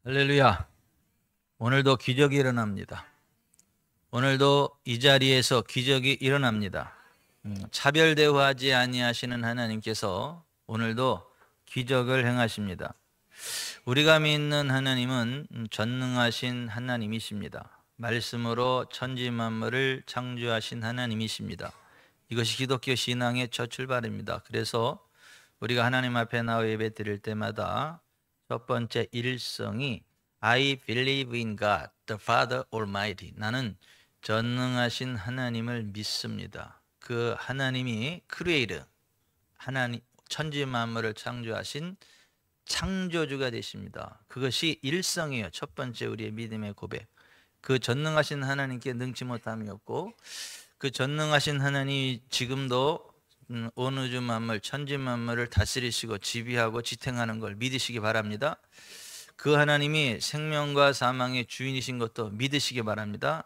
할렐루야. 오늘도 기적이 일어납니다. 오늘도 이 자리에서 기적이 일어납니다. 차별 대우하지 아니하시는 하나님께서 오늘도 기적을 행하십니다. 우리가 믿는 하나님은 전능하신 하나님이십니다. 말씀으로 천지 만물을 창조하신 하나님이십니다. 이것이 기독교 신앙의 첫 출발입니다. 그래서 우리가 하나님 앞에 나와 예배 드릴 때마다 첫 번째 일성이 I believe in God, the Father Almighty. 나는 전능하신 하나님을 믿습니다. 그 하나님이 크리에이터, 하나님 천지 만물을 창조하신 창조주가 되십니다. 그것이 일성이에요. 첫 번째 우리의 믿음의 고백. 그 전능하신 하나님께 능치 못함이 없고, 그 전능하신 하나님이 지금도 온 우주 만물, 천지 만물을 다스리시고 지배하고 지탱하는 걸 믿으시기 바랍니다. 그 하나님이 생명과 사망의 주인이신 것도 믿으시기 바랍니다.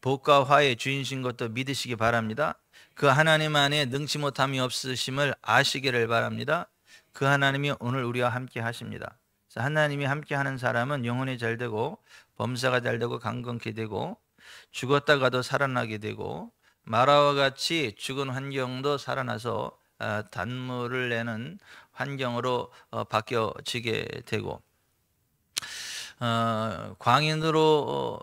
복과 화의 주인이신 것도 믿으시기 바랍니다. 그 하나님 안에 능치 못함이 없으심을 아시기를 바랍니다. 그 하나님이 오늘 우리와 함께 하십니다. 하나님이 함께 하는 사람은 영혼이 잘 되고, 범사가 잘 되고, 강건케 되고, 죽었다가도 살아나게 되고, 마라와 같이 죽은 환경도 살아나서 단물을 내는 환경으로 바뀌어지게 되고, 광인으로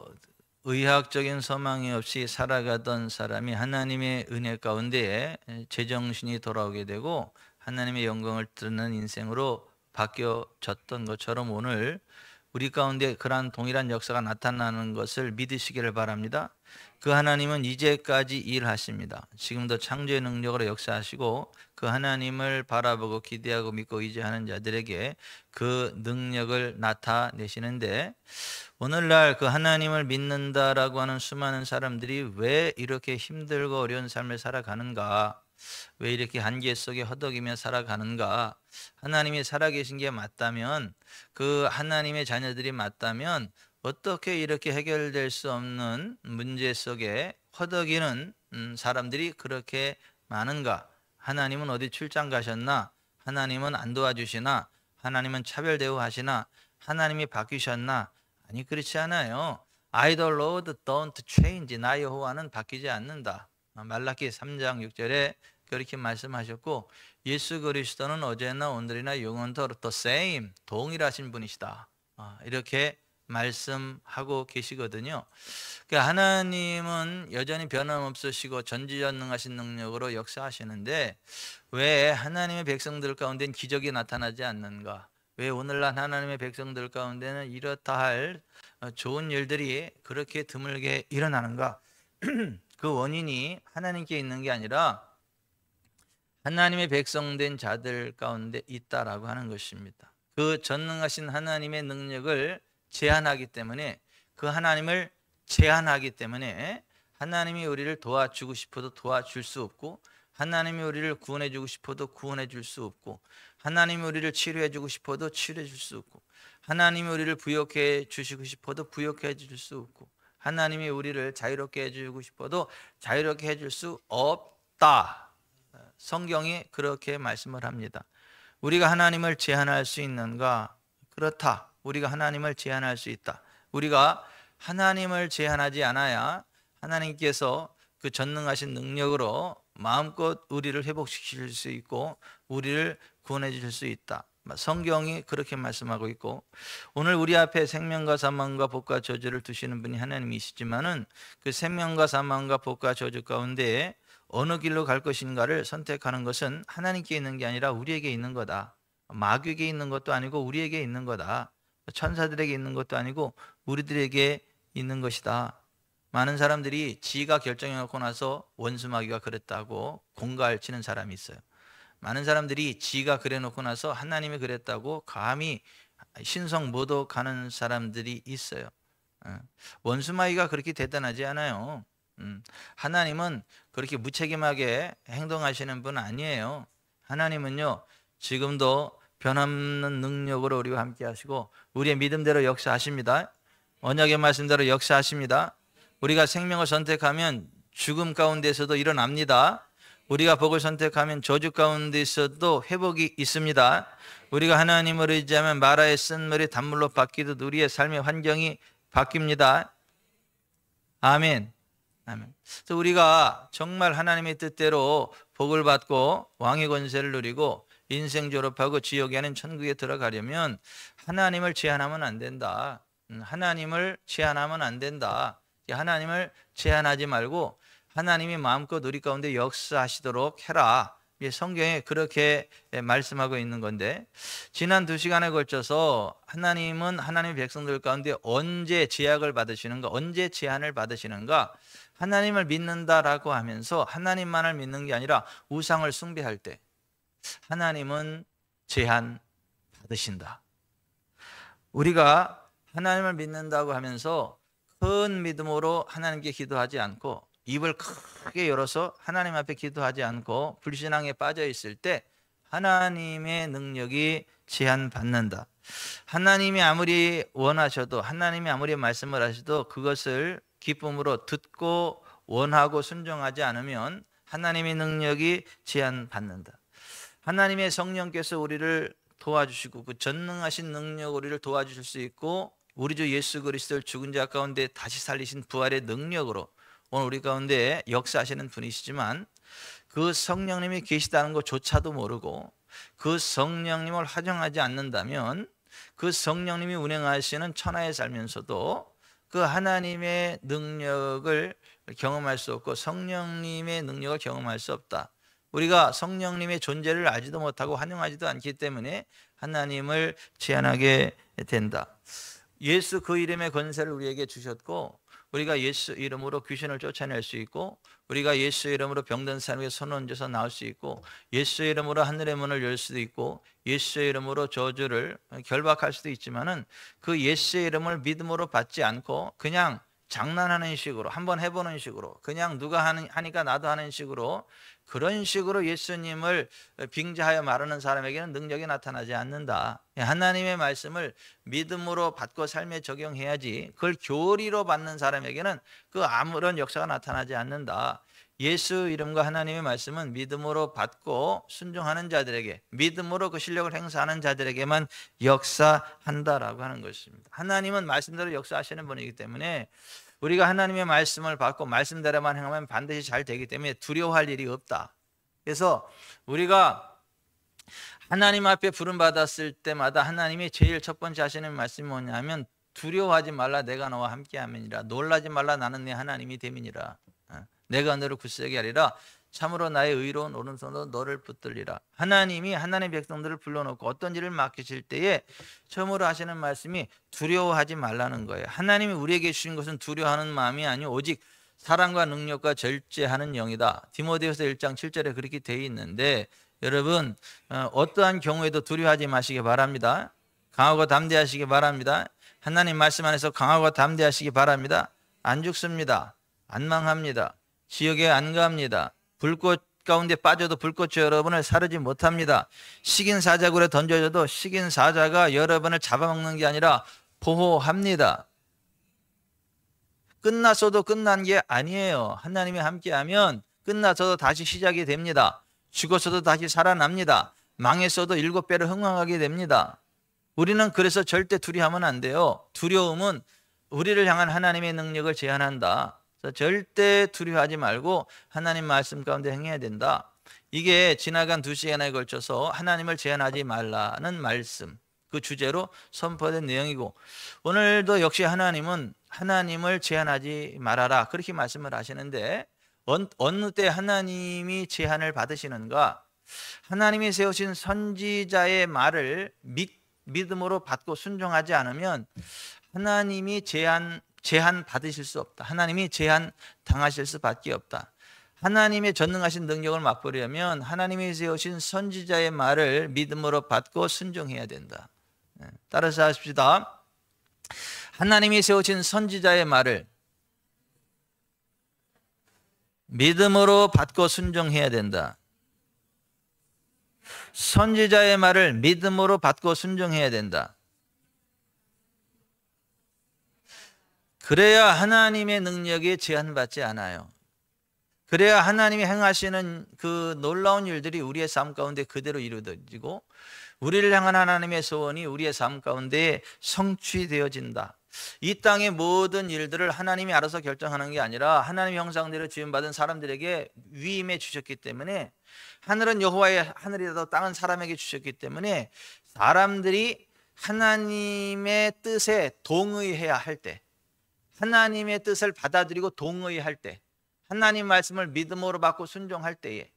의학적인 소망이 없이 살아가던 사람이 하나님의 은혜 가운데 제정신이 돌아오게 되고 하나님의 영광을 드러내는 인생으로 바뀌어졌던 것처럼 오늘 우리 가운데 그러한 동일한 역사가 나타나는 것을 믿으시기를 바랍니다. 그 하나님은 이제까지 일하십니다. 지금도 창조의 능력으로 역사하시고 그 하나님을 바라보고 기대하고 믿고 의지하는 자들에게 그 능력을 나타내시는데, 오늘날 그 하나님을 믿는다라고 하는 수많은 사람들이 왜 이렇게 힘들고 어려운 삶을 살아가는가? 왜 이렇게 한계 속에 허덕이며 살아가는가? 하나님이 살아계신 게 맞다면, 그 하나님의 자녀들이 맞다면 어떻게 이렇게 해결될 수 없는 문제 속에 허덕이는 사람들이 그렇게 많은가? 하나님은 어디 출장 가셨나? 하나님은 안 도와주시나? 하나님은 차별 대우하시나? 하나님이 바뀌셨나? 아니, 그렇지 않아요. I the Lord don't change. 나 여호와는 바뀌지 않는다. 말라기 3장 6절에 그렇게 말씀하셨고, 예수 그리스도는 어제나 오늘이나 영원토록 the same, 동일하신 분이시다. 이렇게 말씀하고 계시거든요. 하나님은 여전히 변함없으시고 전지전능하신 능력으로 역사하시는데, 왜 하나님의 백성들 가운데는 기적이 나타나지 않는가? 왜 오늘날 하나님의 백성들 가운데는 이렇다 할 좋은 일들이 그렇게 드물게 일어나는가? 그 원인이 하나님께 있는 게 아니라 하나님의 백성된 자들 가운데 있다라고 하는 것입니다. 그 전능하신 하나님의 능력을 제한하기 때문에, 그 하나님을 제한하기 때문에 하나님이 우리를 도와주고 싶어도 도와줄 수 없고, 하나님이 우리를 구원해 주고 싶어도 구원해 줄 수 없고, 하나님이 우리를 치료해 주고 싶어도 치료해 줄 수 없고, 하나님이 우리를 부욕해 주시고 싶어도 부욕해 줄 수 없고, 하나님이 우리를 자유롭게 해주고 싶어도 자유롭게 해줄 수 없다. 성경이 그렇게 말씀을 합니다. 우리가 하나님을 제한할 수 있는가? 그렇다. 우리가 하나님을 제한할 수 있다. 우리가 하나님을 제한하지 않아야 하나님께서 그 전능하신 능력으로 마음껏 우리를 회복시킬 수 있고 우리를 구원해 주실 수 있다. 성경이 그렇게 말씀하고 있고, 오늘 우리 앞에 생명과 사망과 복과 저주를 두시는 분이 하나님이시지만은 그 생명과 사망과 복과 저주 가운데 어느 길로 갈 것인가를 선택하는 것은 하나님께 있는 게 아니라 우리에게 있는 거다. 마귀에게 있는 것도 아니고 우리에게 있는 거다. 천사들에게 있는 것도 아니고 우리들에게 있는 것이다. 많은 사람들이 지가 결정해놓고 나서 원수 마귀가 그랬다고 공갈 치는 사람이 있어요. 많은 사람들이 지가 그래놓고 나서 하나님이 그랬다고 감히 신성 모독하는 사람들이 있어요. 원수 마귀가 그렇게 대단하지 않아요. 하나님은 그렇게 무책임하게 행동하시는 분 아니에요. 하나님은요, 지금도 변함없는 능력으로 우리와 함께 하시고 우리의 믿음대로 역사하십니다. 언약의 말씀대로 역사하십니다. 우리가 생명을 선택하면 죽음 가운데서도 일어납니다. 우리가 복을 선택하면 저주 가운데 있어도 회복이 있습니다. 우리가 하나님을 의지하면 마라의 쓴물이 단물로 바뀌듯 우리의 삶의 환경이 바뀝니다. 아멘. 아멘. 그래서 우리가 정말 하나님의 뜻대로 복을 받고 왕의 권세를 누리고 인생 졸업하고 지옥이 아닌 천국에 들어가려면 하나님을 제한하면 안 된다. 하나님을 제한하면 안 된다. 하나님을 제한하지 말고 하나님이 마음껏 우리 가운데 역사하시도록 해라. 성경에 그렇게 말씀하고 있는 건데, 지난 2시간에 걸쳐서 하나님은 하나님의 백성들 가운데 언제 제약을 받으시는가, 언제 제한을 받으시는가, 하나님을 믿는다라고 하면서 하나님만을 믿는 게 아니라 우상을 숭배할 때 하나님은 제한 받으신다. 우리가 하나님을 믿는다고 하면서 큰 믿음으로 하나님께 기도하지 않고 입을 크게 열어서 하나님 앞에 기도하지 않고 불신앙에 빠져 있을 때 하나님의 능력이 제한받는다. 하나님이 아무리 원하셔도, 하나님이 아무리 말씀을 하셔도 그것을 기쁨으로 듣고 원하고 순종하지 않으면 하나님의 능력이 제한받는다. 하나님의 성령께서 우리를 도와주시고 그 전능하신 능력 우리를 도와주실 수 있고, 우리 주 예수 그리스도를 죽은 자 가운데 다시 살리신 부활의 능력으로 오늘 우리 가운데 역사하시는 분이시지만, 그 성령님이 계시다는 것조차도 모르고 그 성령님을 활용하지 않는다면 그 성령님이 운행하시는 천하에 살면서도 그 하나님의 능력을 경험할 수 없고 성령님의 능력을 경험할 수 없다. 우리가 성령님의 존재를 알지도 못하고 환영하지도 않기 때문에 하나님을 제한하게 된다. 예수 그 이름의 권세를 우리에게 주셨고, 우리가 예수 이름으로 귀신을 쫓아낼 수 있고, 우리가 예수 이름으로 병든 사람에게 손 얹어서 나올 수 있고, 예수 이름으로 하늘의 문을 열 수도 있고, 예수 이름으로 저주를 결박할 수도 있지만은 그 예수 이름을 믿음으로 받지 않고 그냥 장난하는 식으로, 한번 해보는 식으로, 그냥 누가 하니까 나도 하는 식으로, 그런 식으로 예수님을 빙자하여 말하는 사람에게는 능력이 나타나지 않는다. 하나님의 말씀을 믿음으로 받고 삶에 적용해야지, 그걸 교리로 받는 사람에게는 그 아무런 역사가 나타나지 않는다. 예수 이름과 하나님의 말씀은 믿음으로 받고 순종하는 자들에게, 믿음으로 그 실력을 행사하는 자들에게만 역사한다라고 하는 것입니다. 하나님은 말씀대로 역사하시는 분이기 때문에 우리가 하나님의 말씀을 받고 말씀대로만 행하면 반드시 잘 되기 때문에 두려워할 일이 없다. 그래서 우리가 하나님 앞에 부름받았을 때마다 하나님이 제일 첫 번째 하시는 말씀이 뭐냐면, 두려워하지 말라, 내가 너와 함께함이니라. 놀라지 말라, 나는 네 하나님이 됨이니라. 내가 너를 굳세게 하리라. 참으로 나의 의로운 오른손으로 너를 붙들리라. 하나님이 하나님의 백성들을 불러놓고 어떤 일을 맡기실 때에 처음으로 하시는 말씀이 두려워하지 말라는 거예요. 하나님이 우리에게 주신 것은 두려워하는 마음이 아니오 오직 사랑과 능력과 절제하는 영이다. 디모데후서 1장 7절에 그렇게 되어 있는데, 여러분 어떠한 경우에도 두려워하지 마시기 바랍니다. 강하고 담대하시기 바랍니다. 하나님 말씀 안에서 강하고 담대하시기 바랍니다. 안 죽습니다. 안 망합니다. 지옥에 안 갑니다. 불꽃 가운데 빠져도 불꽃이 여러분을 사르지 못합니다. 식인 사자굴에 던져져도 식인 사자가 여러분을 잡아먹는 게 아니라 보호합니다. 끝났어도 끝난 게 아니에요. 하나님이 함께하면 끝났어도 다시 시작이 됩니다. 죽었어도 다시 살아납니다. 망했어도 7배로 흥왕하게 됩니다. 우리는 그래서 절대 두려워하면 안 돼요. 두려움은 우리를 향한 하나님의 능력을 제한한다. 그래서 절대 두려워하지 말고 하나님 말씀 가운데 행해야 된다. 이게 지나간 2시간에 걸쳐서 하나님을 제한하지 말라는 말씀, 그 주제로 선포된 내용이고, 오늘도 역시 하나님은 하나님을 제한하지 말아라 그렇게 말씀을 하시는데, 어느 때 하나님이 제한을 받으시는가? 하나님이 세우신 선지자의 말을 믿음으로 받고 순종하지 않으면 하나님이 제한 받으실 수 없다. 하나님이 제한 당하실 수밖에 없다. 하나님의 전능하신 능력을 맛보려면 하나님이 세우신 선지자의 말을 믿음으로 받고 순종해야 된다. 따라서 하십시다. 하나님이 세우신 선지자의 말을 믿음으로 받고 순종해야 된다. 선지자의 말을 믿음으로 받고 순종해야 된다. 그래야 하나님의 능력이 제한받지 않아요. 그래야 하나님이 행하시는 그 놀라운 일들이 우리의 삶 가운데 그대로 이루어지고 우리를 향한 하나님의 소원이 우리의 삶 가운데 성취되어진다. 이 땅의 모든 일들을 하나님이 알아서 결정하는 게 아니라 하나님의 형상대로 지음받은 사람들에게 위임해 주셨기 때문에, 하늘은 여호와의 하늘이라도 땅은 사람에게 주셨기 때문에 사람들이 하나님의 뜻에 동의해야 할 때, 하나님의 뜻을 받아들이고 동의할 때, 하나님 말씀을 믿음으로 받고 순종할 때에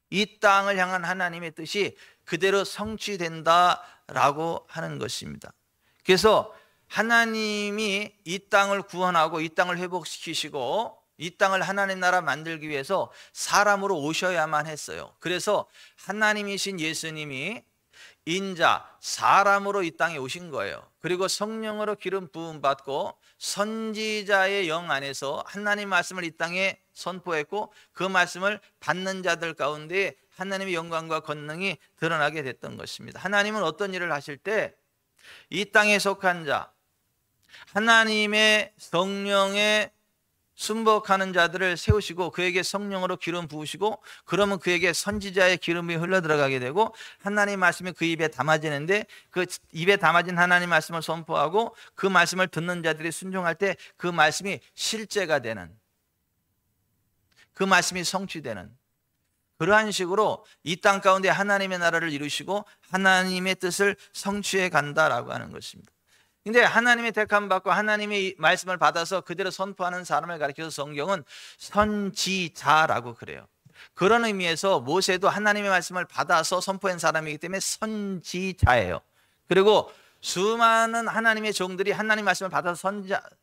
이 땅을 향한 하나님의 뜻이 그대로 성취된다라고 하는 것입니다. 그래서 하나님이 이 땅을 구원하고 이 땅을 회복시키시고 이 땅을 하나님 나라 만들기 위해서 사람으로 오셔야만 했어요. 그래서 하나님이신 예수님이 인자 사람으로 이 땅에 오신 거예요. 그리고 성령으로 기름 부음 받고 선지자의 영 안에서 하나님 말씀을 이 땅에 선포했고 그 말씀을 받는 자들 가운데 하나님의 영광과 권능이 드러나게 됐던 것입니다. 하나님은 어떤 일을 하실 때 이 땅에 속한 자, 하나님의 성령에 순복하는 자들을 세우시고 그에게 성령으로 기름 부으시고, 그러면 그에게 선지자의 기름이 흘러들어가게 되고 하나님 말씀이 그 입에 담아지는데, 그 입에 담아진 하나님 말씀을 선포하고 그 말씀을 듣는 자들이 순종할 때 그 말씀이 실제가 되는, 그 말씀이 성취되는, 그러한 식으로 이 땅 가운데 하나님의 나라를 이루시고 하나님의 뜻을 성취해 간다라고 하는 것입니다. 근데 하나님의 택함 받고 하나님의 말씀을 받아서 그대로 선포하는 사람을 가리켜서 성경은 선지자라고 그래요. 그런 의미에서 모세도 하나님의 말씀을 받아서 선포한 사람이기 때문에 선지자예요. 그리고 수많은 하나님의 종들이 하나님의 말씀을 받아서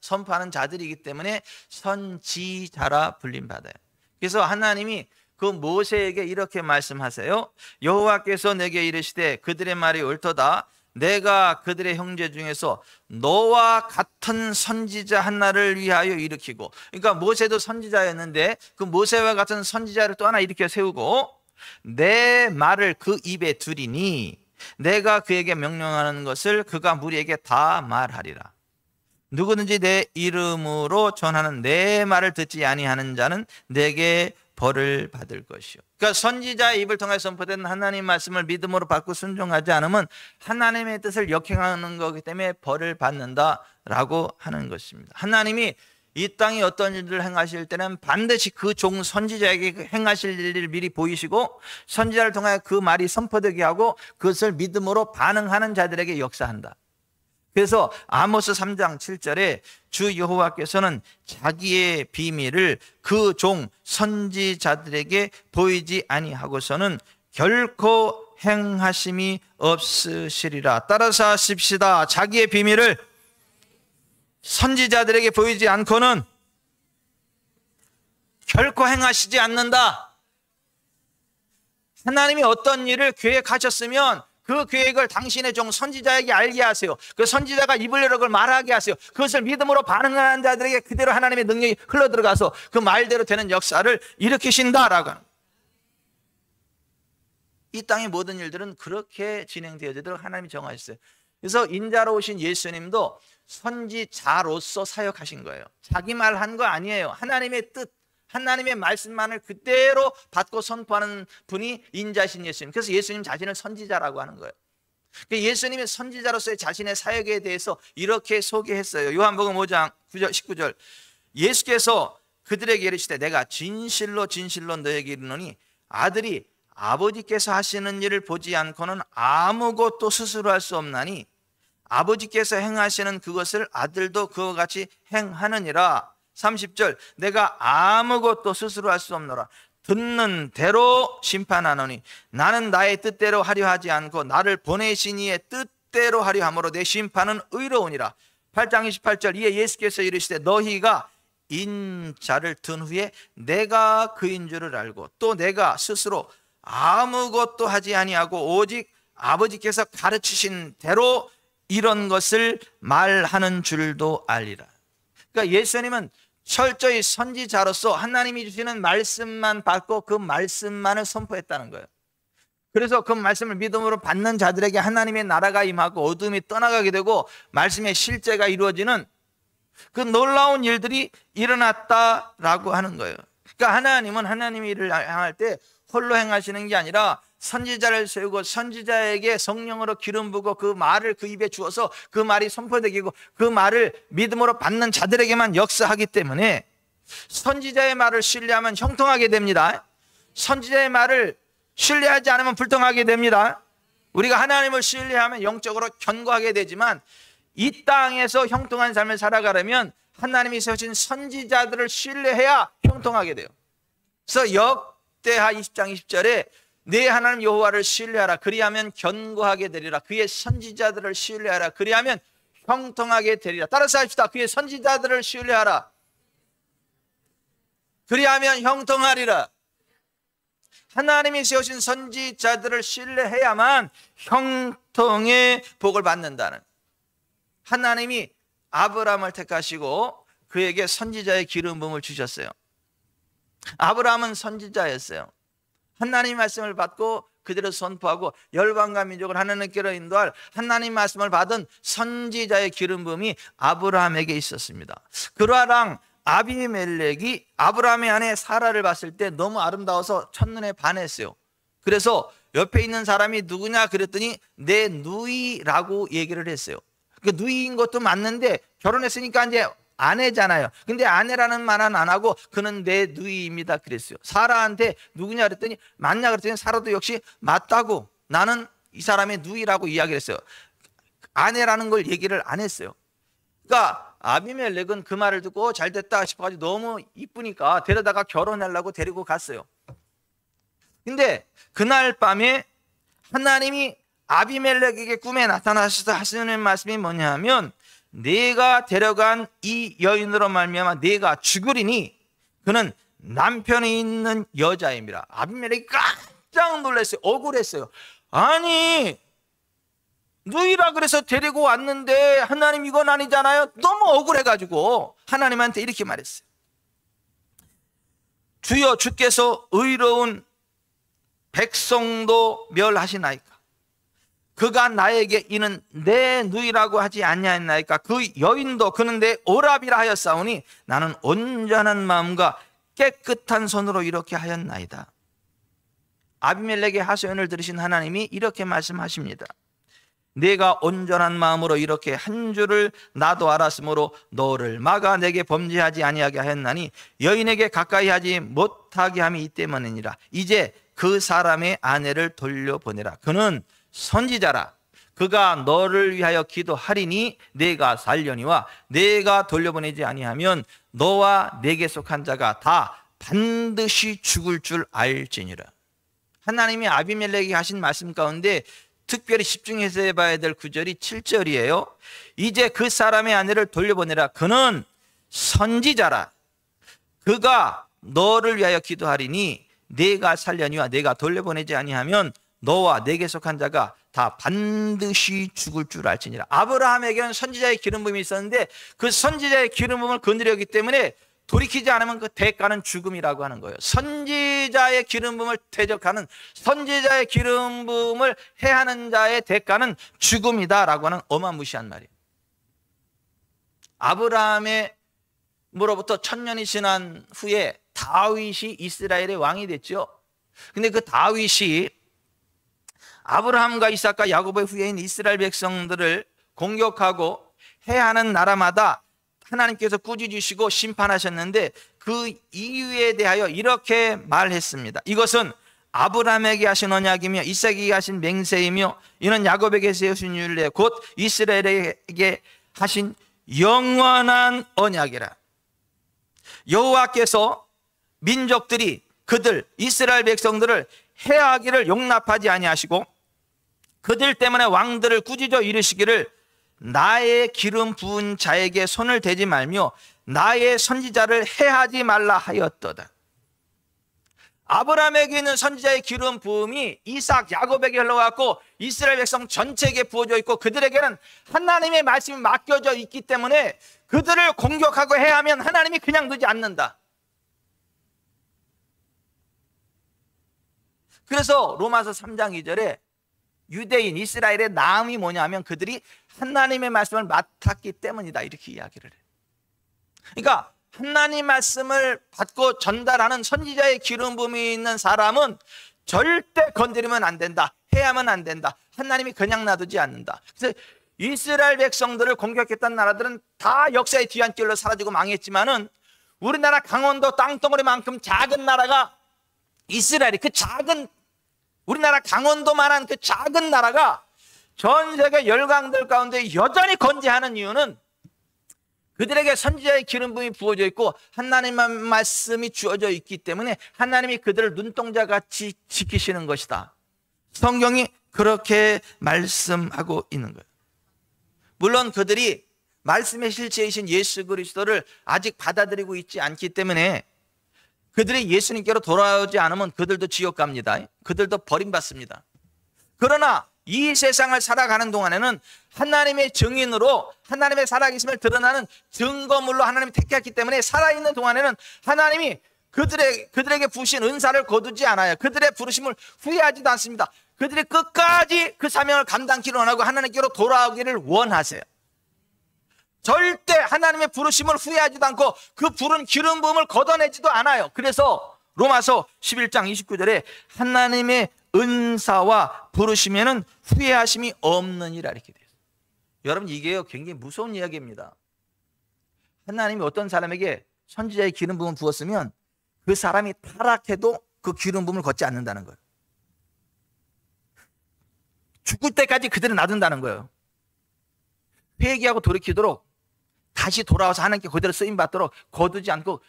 선포하는 자들이기 때문에 선지자라 불림받아요. 그래서 하나님이 그 모세에게 이렇게 말씀하세요. 여호와께서 내게 이르시되 그들의 말이 옳도다. 내가 그들의 형제 중에서 너와 같은 선지자 하나를 위하여 일으키고, 그러니까 모세도 선지자였는데 그 모세와 같은 선지자를 또 하나 일으켜 세우고 내 말을 그 입에 두리니 내가 그에게 명령하는 것을 그가 무리에게 다 말하리라. 누구든지 내 이름으로 전하는 내 말을 듣지 아니하는 자는 내게 벌을 받을 것이요. 그러니까 선지자의 입을 통해 선포된 하나님 말씀을 믿음으로 받고 순종하지 않으면 하나님의 뜻을 역행하는 거기 때문에 벌을 받는다라고 하는 것입니다. 하나님이 이 땅에 어떤 일을 행하실 때는 반드시 그 종 선지자에게 행하실 일을 미리 보이시고 선지자를 통해 그 말이 선포되게 하고 그것을 믿음으로 반응하는 자들에게 역사한다. 그래서 아모스 3장 7절에 주 여호와께서는 자기의 비밀을 그 종 선지자들에게 보이지 아니하고서는 결코 행하심이 없으시리라. 따라서 하십시다. 자기의 비밀을 선지자들에게 보이지 않고는 결코 행하시지 않는다. 하나님이 어떤 일을 계획하셨으면 그 계획을 당신의 종 선지자에게 알게 하세요. 그 선지자가 입을 열어 그걸 말하게 하세요. 그것을 믿음으로 반응하는 자들에게 그대로 하나님의 능력이 흘러들어가서 그 말대로 되는 역사를 일으키신다라고 합니다. 이 땅의 모든 일들은 그렇게 진행되어지도록 하나님이 정하셨어요. 그래서 인자로 오신 예수님도 선지자로서 사역하신 거예요. 자기 말 한 거 아니에요. 하나님의 뜻, 하나님의 말씀만을 그대로 받고 선포하는 분이 인자신 예수님. 그래서 예수님 자신을 선지자라고 하는 거예요. 예수님의 선지자로서의 자신의 사역에 대해서 이렇게 소개했어요. 요한복음 5장 9절 19절. 예수께서 그들에게 이르시되 내가 진실로 진실로 너에게 이르노니 아들이 아버지께서 하시는 일을 보지 않고는 아무것도 스스로 할 수 없나니 아버지께서 행하시는 그것을 아들도 그와 같이 행하느니라. 30절. 내가 아무것도 스스로 할 수 없노라. 듣는 대로 심판하노니 나는 나의 뜻대로 하려 하지 않고 나를 보내신 이의 뜻대로 하려 함으로 내 심판은 의로우니라. 8장 28절. 이에 예수께서 이르시되 너희가 인자를 든 후에 내가 그인 줄을 알고 또 내가 스스로 아무것도 하지 아니하고 오직 아버지께서 가르치신 대로 이런 것을 말하는 줄도 알리라. 그러니까 예수님은 철저히 선지자로서 하나님이 주시는 말씀만 받고 그 말씀만을 선포했다는 거예요. 그래서 그 말씀을 믿음으로 받는 자들에게 하나님의 나라가 임하고 어둠이 떠나가게 되고 말씀의 실제가 이루어지는 그 놀라운 일들이 일어났다라고 하는 거예요. 그러니까 하나님은 하나님의 일을 향할 때 홀로 행하시는 게 아니라 선지자를 세우고 선지자에게 성령으로 기름 부고 그 말을 그 입에 주어서 그 말이 선포되고 그 말을 믿음으로 받는 자들에게만 역사하기 때문에 선지자의 말을 신뢰하면 형통하게 됩니다. 선지자의 말을 신뢰하지 않으면 불통하게 됩니다. 우리가 하나님을 신뢰하면 영적으로 견고하게 되지만 이 땅에서 형통한 삶을 살아가려면 하나님이 세우신 선지자들을 신뢰해야 형통하게 돼요. 그래서 역대하 20장 20절에 내 하나님 여호와를 신뢰하라 그리하면 견고하게 되리라. 그의 선지자들을 신뢰하라 그리하면 형통하게 되리라. 따라서 합시다. 그의 선지자들을 신뢰하라 그리하면 형통하리라. 하나님이 세우신 선지자들을 신뢰해야만 형통의 복을 받는다는, 하나님이 아브라함을 택하시고 그에게 선지자의 기름 부음을 주셨어요. 아브라함은 선지자였어요. 하나님의 말씀을 받고 그대로 선포하고 열방과 민족을 하나님께로 인도할 하나님 말씀을 받은 선지자의 기름 부음이 아브라함에게 있었습니다. 그러랑 아비멜렉이 아브라함의 아내 사라를 봤을 때 너무 아름다워서 첫눈에 반했어요. 그래서 옆에 있는 사람이 누구냐 그랬더니 내 누이라고 얘기를 했어요. 그 누이인 것도 맞는데 결혼했으니까 이제 아내잖아요. 근데 아내라는 말은 안 하고 그는 내 누이입니다 그랬어요. 사라한테 누구냐 그랬더니 맞냐 그랬더니 사라도 역시 맞다고, 나는 이 사람의 누이라고 이야기를 했어요. 아내라는 걸 얘기를 안 했어요. 그러니까 아비멜렉은 그 말을 듣고 잘 됐다 싶어가지고 너무 이쁘니까 데려다가 결혼하려고 데리고 갔어요. 근데 그날 밤에 하나님이 아비멜렉에게 꿈에 나타나셔서 하시는 말씀이 뭐냐 하면 내가 데려간 이 여인으로 말미암아 내가 죽으리니 그는 남편이 있는 여자입니다. 아비멜렉이 깜짝 놀랐어요. 억울했어요. 아니 누이라 그래서 데리고 왔는데 하나님 이건 아니잖아요. 너무 억울해가지고 하나님한테 이렇게 말했어요. 주여 주께서 의로운 백성도 멸하시나이까. 그가 나에게 이는 내 누이라고 하지 아니하였나이까. 그 여인도 그는 내 오랍이라 하였사오니 나는 온전한 마음과 깨끗한 손으로 이렇게 하였나이다. 아비멜렉의 하소연을 들으신 하나님이 이렇게 말씀하십니다. 내가 온전한 마음으로 이렇게 한 줄을 나도 알았으므로 너를 막아 내게 범죄하지 아니하게 하였나니 여인에게 가까이 하지 못하게 함이 이 때문이니라. 이제 그 사람의 아내를 돌려보내라. 그는 선지자라. 그가 너를 위하여 기도하리니 내가 살려니와 내가 돌려보내지 아니하면 너와 내게 속한 자가 다 반드시 죽을 줄 알지니라. 하나님이 아비멜렉에게 하신 말씀 가운데 특별히 집중해서 해봐야 될 구절이 7절이에요. 이제 그 사람의 아내를 돌려보내라. 그는 선지자라. 그가 너를 위하여 기도하리니 내가 살려니와 내가 돌려보내지 아니하면 너와 내게 속한 자가 다 반드시 죽을 줄 알지니라. 아브라함에게는 선지자의 기름 부음이 있었는데 그 선지자의 기름 부음을 건드렸기 때문에 돌이키지 않으면 그 대가는 죽음이라고 하는 거예요. 선지자의 기름 부음을 대적하는, 선지자의 기름 부음을 해하는 자의 대가는 죽음이다라고 하는 어마무시한 말이에요. 아브라함으로부터 1000년이 지난 후에 다윗이 이스라엘의 왕이 됐죠. 근데 그 다윗이 아브라함과 이삭과 야곱의 후예인 이스라엘 백성들을 공격하고 해하는 나라마다 하나님께서 꾸짖으시고 심판하셨는데 그 이유에 대하여 이렇게 말했습니다. 이것은 아브라함에게 하신 언약이며 이삭에게 하신 맹세이며 이는 야곱에게 세우신 율례 곧 이스라엘에게 하신 영원한 언약이라. 여호와께서 민족들이 그들 이스라엘 백성들을 해하기를 용납하지 아니하시고 그들 때문에 왕들을 꾸짖어 이르시기를 나의 기름 부은 자에게 손을 대지 말며 나의 선지자를 해하지 말라 하였도다. 아브라함에게 있는 선지자의 기름 부음이 이삭, 야곱에게 흘러갔고 이스라엘 백성 전체에게 부어져 있고 그들에게는 하나님의 말씀이 맡겨져 있기 때문에 그들을 공격하고 해하면 하나님이 그냥 두지 않는다. 그래서 로마서 3장 2절에 유대인 이스라엘의 나음이 뭐냐면 그들이 하나님의 말씀을 맡았기 때문이다 이렇게 이야기를 해요. 그러니까 하나님 말씀을 받고 전달하는 선지자의 기름 부음이 있는 사람은 절대 건드리면 안 된다, 해야만 안 된다. 하나님이 그냥 놔두지 않는다. 그래서 이스라엘 백성들을 공격했던 나라들은 다 역사의 뒤안길로 사라지고 망했지만은 우리나라 강원도 땅덩어리만큼 작은 나라가 이스라엘이, 그 작은 우리나라 강원도만한 그 작은 나라가 전 세계 열강들 가운데 여전히 건재하는 이유는 그들에게 선지자의 기름 부음이 부어져 있고 하나님의 말씀이 주어져 있기 때문에 하나님이 그들을 눈동자같이 지키시는 것이다. 성경이 그렇게 말씀하고 있는 거예요. 물론 그들이 말씀의 실체이신 예수 그리스도를 아직 받아들이고 있지 않기 때문에 그들이 예수님께로 돌아오지 않으면 그들도 지옥 갑니다. 그들도 버림받습니다. 그러나 이 세상을 살아가는 동안에는 하나님의 증인으로 하나님의 살아계심을 드러나는 증거물로 하나님이 택했기 때문에 살아있는 동안에는 하나님이 그들에게 부으신 은사를 거두지 않아요. 그들의 부르심을 후회하지도 않습니다. 그들이 끝까지 그 사명을 감당키를 원하고 하나님께로 돌아오기를 원하세요. 절대 하나님의 부르심을 후회하지도 않고 그 부른 기름 부음을 걷어내지도 않아요. 그래서 로마서 11장 29절에 하나님의 은사와 부르심에는 후회하심이 없느니라 이렇게 돼요. 여러분, 이게요 굉장히 무서운 이야기입니다. 하나님이 어떤 사람에게 선지자의 기름 부음을 부었으면 그 사람이 타락해도 그 기름 부음을 걷지 않는다는 거예요. 죽을 때까지 그대로 놔둔다는 거예요. 회개하고 돌이키도록 다시 돌아와서 하나님께 그대로 쓰임받도록 거두지 않고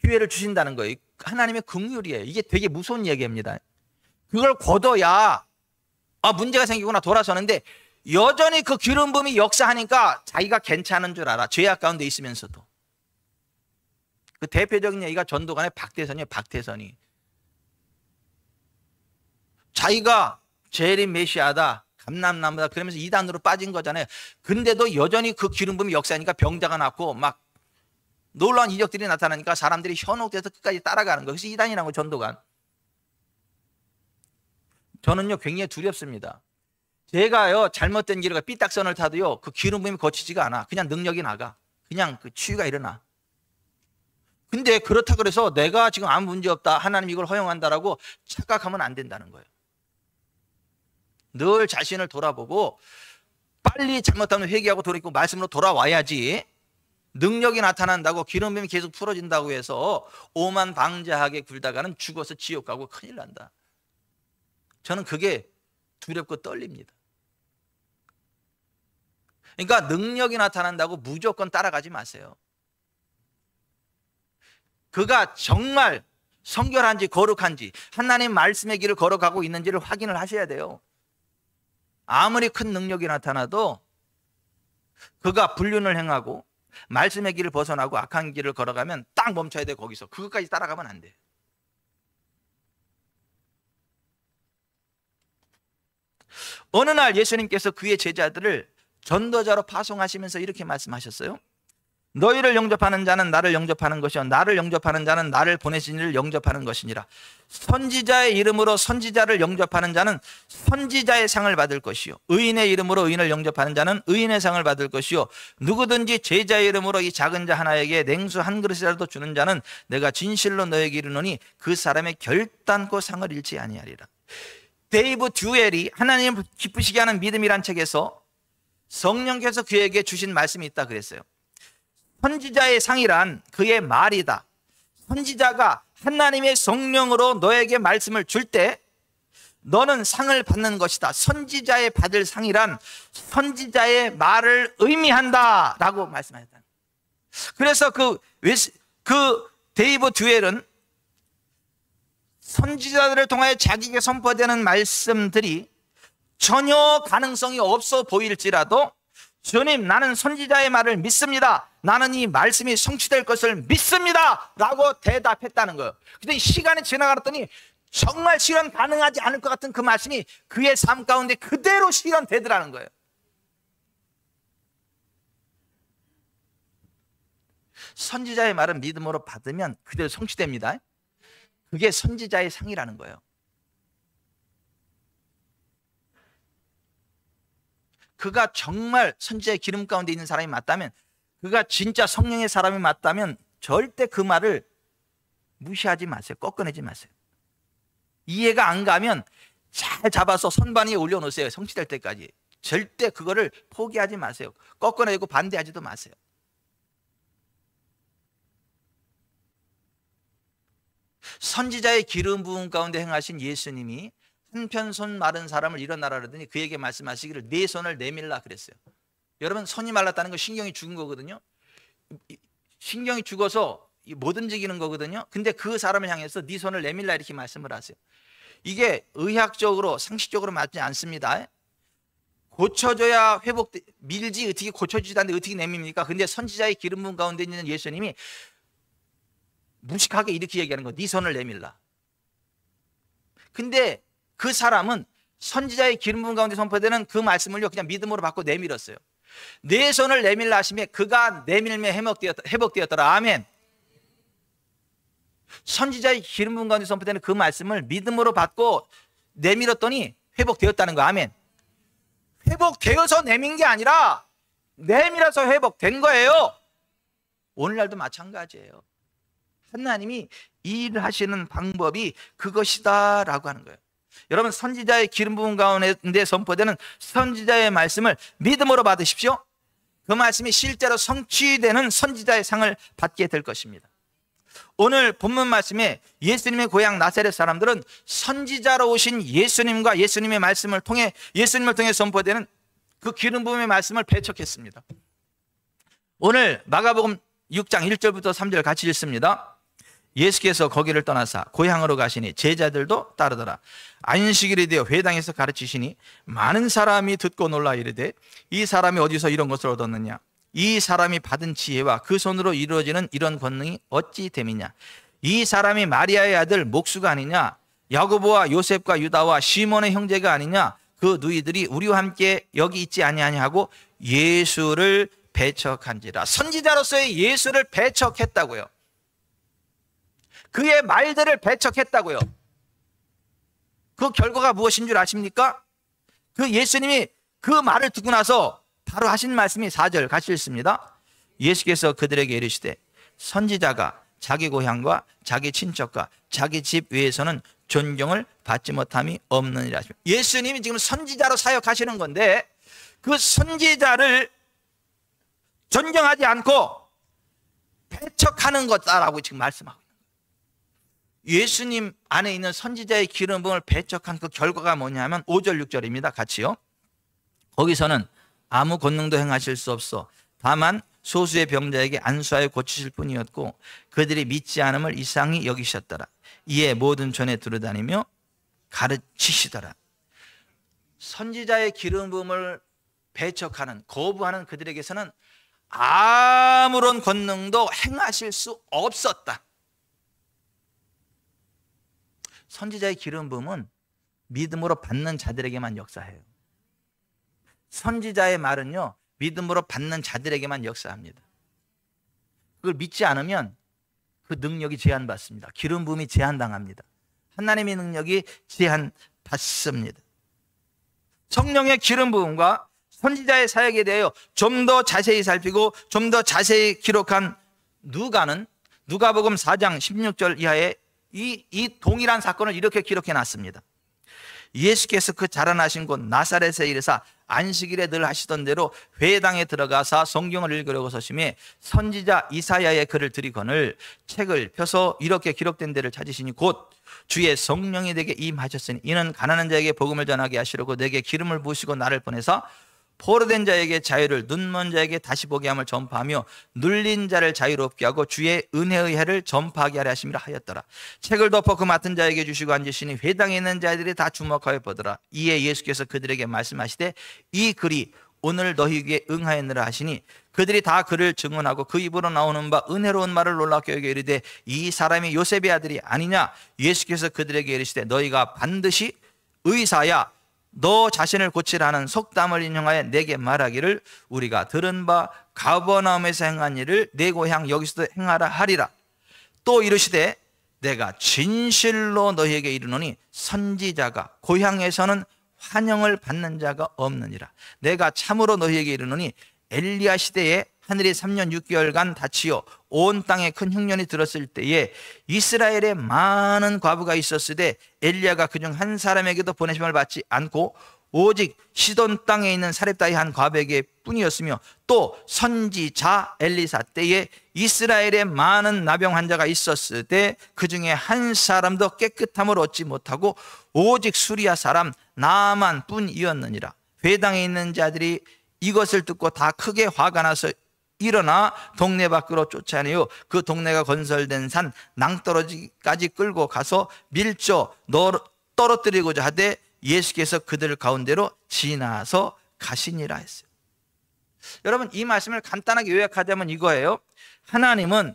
기회를 주신다는 거예요. 하나님의 긍휼이에요. 이게 되게 무서운 얘기입니다. 그걸 거둬야 문제가 생기구나 돌아서는데 여전히 그 기름 부음이 역사하니까 자기가 괜찮은 줄 알아. 죄악 가운데 있으면서도. 그 대표적인 얘기가 전도관의 박태선이에요. 박태선이 자기가 제일 메시아다, 감람나무다 그러면서 이단으로 빠진 거잖아요. 근데도 여전히 그 기름 부음이 역사하니까 병자가 낫고 막 놀라운 이적들이 나타나니까 사람들이 현혹돼서 끝까지 따라가는 거예요. 그래서 이단이라는 거, 전도관. 저는요 굉장히 두렵습니다. 제가요 잘못된 길을 삐딱선을 타도요 그 기름 부음이 거치지가 않아. 그냥 능력이 나가. 그냥 그 치유가 일어나. 근데 그렇다 그래서 내가 지금 아무 문제 없다, 하나님 이걸 허용한다라고 착각하면 안 된다는 거예요. 늘 자신을 돌아보고 빨리 잘못하면 회개하고 돌이키고 말씀으로 돌아와야지. 능력이 나타난다고 기름 부음이 계속 풀어진다고 해서 오만방자하게 굴다가는 죽어서 지옥 가고 큰일 난다. 저는 그게 두렵고 떨립니다. 그러니까 능력이 나타난다고 무조건 따라가지 마세요. 그가 정말 성결한지 거룩한지 하나님 말씀의 길을 걸어가고 있는지를 확인을 하셔야 돼요. 아무리 큰 능력이 나타나도 그가 불륜을 행하고 말씀의 길을 벗어나고 악한 길을 걸어가면 딱 멈춰야 돼. 거기서 그것까지 따라가면 안 돼. 어느 날 예수님께서 그의 제자들을 전도자로 파송하시면서 이렇게 말씀하셨어요. 너희를 영접하는 자는 나를 영접하는 것이요 나를 영접하는 자는 나를 보내신 이를 영접하는 것이니라. 선지자의 이름으로 선지자를 영접하는 자는 선지자의 상을 받을 것이요 의인의 이름으로 의인을 영접하는 자는 의인의 상을 받을 것이요 누구든지 제자의 이름으로 이 작은 자 하나에게 냉수 한 그릇이라도 주는 자는 내가 진실로 너에게 이르노니 그 사람의 결단코 상을 잃지 아니하리라. 데이브 듀엘이 하나님 기쁘시게 하는 믿음이란 책에서 성령께서 그에게 주신 말씀이 있다 그랬어요. 선지자의 상이란 그의 말이다. 선지자가 하나님의 성령으로 너에게 말씀을 줄 때 너는 상을 받는 것이다. 선지자의 받을 상이란 선지자의 말을 의미한다 라고 말씀하셨다. 그래서 그 데이브 듀엘은 선지자들을 통하여 자기에게 선포되는 말씀들이 전혀 가능성이 없어 보일지라도 주님, 나는 선지자의 말을 믿습니다. 나는 이 말씀이 성취될 것을 믿습니다 라고 대답했다는 거예요. 근데 시간이 지나갔더니 정말 실현 가능하지 않을 것 같은 그 말씀이 그의 삶 가운데 그대로 실현되더라는 거예요. 선지자의 말은 믿음으로 받으면 그대로 성취됩니다. 그게 선지자의 상이라는 거예요. 그가 정말 선지자의 기름 가운데 있는 사람이 맞다면, 그가 진짜 성령의 사람이 맞다면 절대 그 말을 무시하지 마세요. 꺾어내지 마세요. 이해가 안 가면 잘 잡아서 선반 위에 올려놓으세요. 성취될 때까지. 절대 그거를 포기하지 마세요. 꺾어내고 반대하지도 마세요. 선지자의 기름 부음 가운데 행하신 예수님이 한편 손 마른 사람을 일어나라 그러더니 그에게 말씀하시기를 네 손을 내밀라 그랬어요. 여러분, 손이 말랐다는 건 신경이 죽은 거거든요. 신경이 죽어서 못 움직이는 거거든요. 근데 그 사람을 향해서 네 손을 내밀라 이렇게 말씀을 하세요. 이게 의학적으로 상식적으로 맞지 않습니다. 고쳐줘야 밀지 어떻게 고쳐주지도 않는데 어떻게 내밉니까? 근데 선지자의 기름 부음 가운데 있는 예수님이 무식하게 이렇게 얘기하는 거, 네 손을 내밀라. 근데 그 사람은 선지자의 기름 부음 가운데 선포되는 그 말씀을요 그냥 믿음으로 받고 내밀었어요. 내 손을 내밀라 하시며 그가 내밀매 회복되었더라. 아멘. 선지자의 기름 부음 가운데 선포되는 그 말씀을 믿음으로 받고 내밀었더니 회복되었다는 거. 아멘. 회복되어서 내민 게 아니라 내밀어서 회복된 거예요. 오늘날도 마찬가지예요. 하나님이 일하시는 방법이 그것이다 라고 하는 거예요. 여러분, 선지자의 기름 부음 가운데 선포되는 선지자의 말씀을 믿음으로 받으십시오. 그 말씀이 실제로 성취되는 선지자의 상을 받게 될 것입니다. 오늘 본문 말씀에 예수님의 고향 나사렛 사람들은 선지자로 오신 예수님과 예수님의 말씀을 통해 선포되는 그 기름 부음의 말씀을 배척했습니다. 오늘 마가복음 6장 1절부터 3절 같이 읽습니다. 예수께서 거기를 떠나사 고향으로 가시니 제자들도 따르더라. 안식일이 되어 회당에서 가르치시니 많은 사람이 듣고 놀라 이르되 이 사람이 어디서 이런 것을 얻었느냐? 이 사람이 받은 지혜와 그 손으로 이루어지는 이런 권능이 어찌 됨이냐? 이 사람이 마리아의 아들 목수가 아니냐? 야고보와 요셉과 유다와 시몬의 형제가 아니냐? 그 누이들이 우리와 함께 여기 있지 아니하냐 하고 예수를 배척한지라. 선지자로서의 예수를 배척했다고요. 그의 말들을 배척했다고요. 그 결과가 무엇인 줄 아십니까? 그 예수님이 그 말을 듣고 나서 바로 하신 말씀이 4절 같이 읽습니다. 예수께서 그들에게 이르시되 선지자가 자기 고향과 자기 친척과 자기 집 외에서는 존경을 받지 못함이 없느니라. 예수님이 지금 선지자로 사역하시는 건데 그 선지자를 존경하지 않고 배척하는 것다라고 지금 말씀하고 있는 거예요. 예수님 안에 있는 선지자의 기름 부음을 배척한 그 결과가 뭐냐면 5절 6절입니다. 같이요. 거기서는 아무 권능도 행하실 수 없어 다만 소수의 병자에게 안수하여 고치실 뿐이었고 그들이 믿지 않음을 이상히 여기셨더라. 이에 모든 전에 두루다니며 가르치시더라. 선지자의 기름 부음을 배척하는 거부하는 그들에게서는 아무런 권능도 행하실 수 없었다. 선지자의 기름 부음은 믿음으로 받는 자들에게만 역사해요. 선지자의 말은요 믿음으로 받는 자들에게만 역사합니다. 그걸 믿지 않으면 그 능력이 제한받습니다. 기름 부음이 제한당합니다. 하나님의 능력이 제한받습니다. 성령의 기름 부음과 선지자의 사역에 대하여 좀 더 자세히 살피고 좀 더 자세히 기록한 누가복음 4장 16절 이하에 이 동일한 사건을 이렇게 기록해 놨습니다. 예수께서 그 자라나신 곳 나사렛에 이르사 안식일에 늘 하시던 대로 회당에 들어가사 성경을 읽으려고 서심해 선지자 이사야의 글을 들이거늘 책을 펴서 이렇게 기록된 데를 찾으시니 곧 주의 성령이 내게 임하셨으니 이는 가난한 자에게 복음을 전하게 하시려고 내게 기름을 부으시고 나를 보내사 포로된 자에게 자유를 눈먼 자에게 다시 보게 함을 전파하며 눌린 자를 자유롭게 하고 주의 은혜의 해를 전파하게 하려 하심이라 하였더라. 책을 덮어 그 맡은 자에게 주시고 앉으시니 회당에 있는 자들이 다 주목하여 보더라. 이에 예수께서 그들에게 말씀하시되 이 글이 오늘 너희에게 응하였느라 하시니 그들이 다 그를 증언하고 그 입으로 나오는 바 은혜로운 말을 놀랍게 여겨 이르되 이 사람이 요셉의 아들이 아니냐? 예수께서 그들에게 이르시되 너희가 반드시 의사야 너 자신을 고치라는 속담을 인용하여 내게 말하기를 우리가 들은 바 가버나움에서 행한 일을 내 고향 여기서도 행하라 하리라. 또 이르시되 내가 진실로 너희에게 이르노니 선지자가 고향에서는 환영을 받는 자가 없느니라. 내가 참으로 너희에게 이르노니 엘리야 시대에 하늘이 3년 6개월간 닫히어 온 땅에 큰 흉년이 들었을 때에 이스라엘에 많은 과부가 있었으되 엘리야가 그중 한 사람에게도 보내심을 받지 않고 오직 시돈 땅에 있는 사렙다의 한 과부에게 뿐이었으며 또 선지자 엘리사 때에 이스라엘에 많은 나병 환자가 있었을 때 그 중에 한 사람도 깨끗함을 얻지 못하고 오직 수리아 사람 나만 뿐이었느니라. 회당에 있는 자들이 이것을 듣고 다 크게 화가 나서 일어나 동네 밖으로 쫓아내어 그 동네가 건설된 산 낭떠러지까지 끌고 가서 밀조 떨어뜨리고자 하되 예수께서 그들 가운데로 지나서 가시니라 했어요. 여러분, 이 말씀을 간단하게 요약하자면 이거예요. 하나님은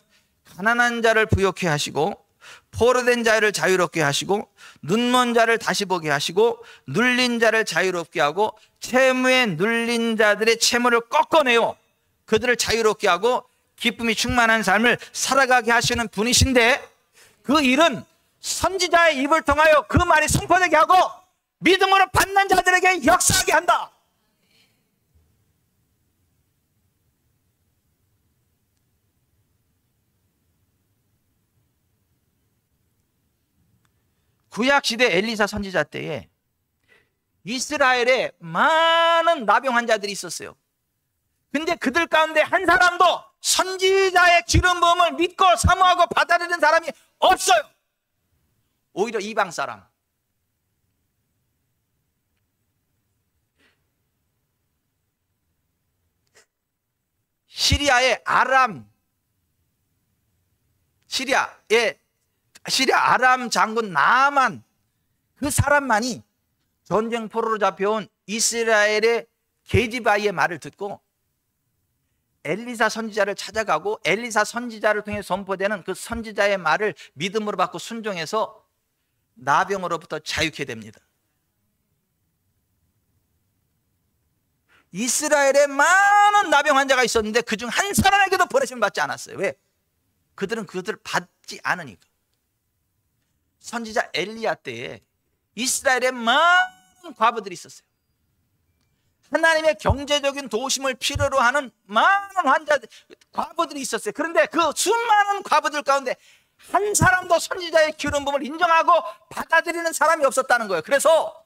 가난한 자를 부욕해 하시고 포로된 자를 자유롭게 하시고 눈먼 자를 다시 보게 하시고 눌린 자를 자유롭게 하고 채무에 눌린 자들의 채무를 꺾어내요. 그들을 자유롭게 하고 기쁨이 충만한 삶을 살아가게 하시는 분이신데, 그 일은 선지자의 입을 통하여 그 말이 선포되게 하고 믿음으로 받는 자들에게 역사하게 한다. 구약시대 엘리사 선지자 때에 이스라엘에 많은 나병 환자들이 있었어요. 근데 그들 가운데 한 사람도 선지자의 기름 부음을 믿고 사모하고 받아들이는 사람이 없어요. 오히려 이방 사람. 시리아 아람 장군 나만, 그 사람만이 전쟁 포로로 잡혀온 이스라엘의 게지바이의 말을 듣고 엘리사 선지자를 찾아가고 엘리사 선지자를 통해 선포되는 그 선지자의 말을 믿음으로 받고 순종해서 나병으로부터 자유케 됩니다. 이스라엘에 많은 나병 환자가 있었는데 그중 한 사람에게도 보내심을 받지 않았어요. 왜? 그들은 그들을 받지 않으니까. 선지자 엘리야 때에 이스라엘에 많은 과부들이 있었어요. 하나님의 경제적인 도우심을 필요로 하는 많은 과부들이 있었어요. 그런데 그 수많은 과부들 가운데 한 사람도 선지자의 기름 부음을 인정하고 받아들이는 사람이 없었다는 거예요. 그래서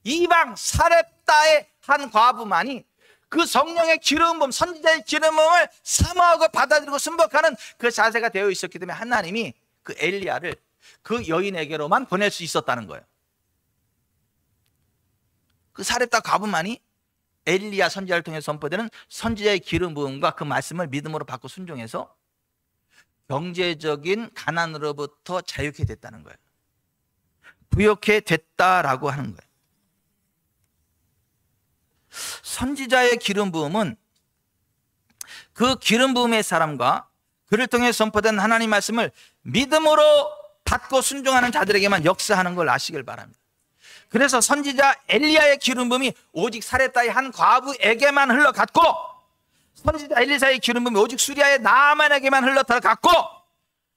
이방 사렙다의 한 과부만이 그 성령의 기름 부음, 선지자의 기름 부음을 사모하고 받아들이고 순복하는 그 자세가 되어 있었기 때문에 하나님이 그 엘리야를 그 여인에게로만 보낼 수 있었다는 거예요. 그 사렙다 과부만이 엘리야 선지자를 통해 선포되는 선지자의 기름 부음과 그 말씀을 믿음으로 받고 순종해서 경제적인 가난으로부터 자유케 됐다는 거예요. 부욕해 됐다라고 하는 거예요. 선지자의 기름 부음은 그 기름 부음의 사람과 그를 통해 선포된 하나님 말씀을 믿음으로 받고 순종하는 자들에게만 역사하는 걸 아시길 바랍니다. 그래서 선지자 엘리야의 기름 부음이 오직 사렙다의 한 과부에게만 흘러갔고, 선지자 엘리사의 기름 부음이 오직 수리아의 나만에게만 흘러갔고,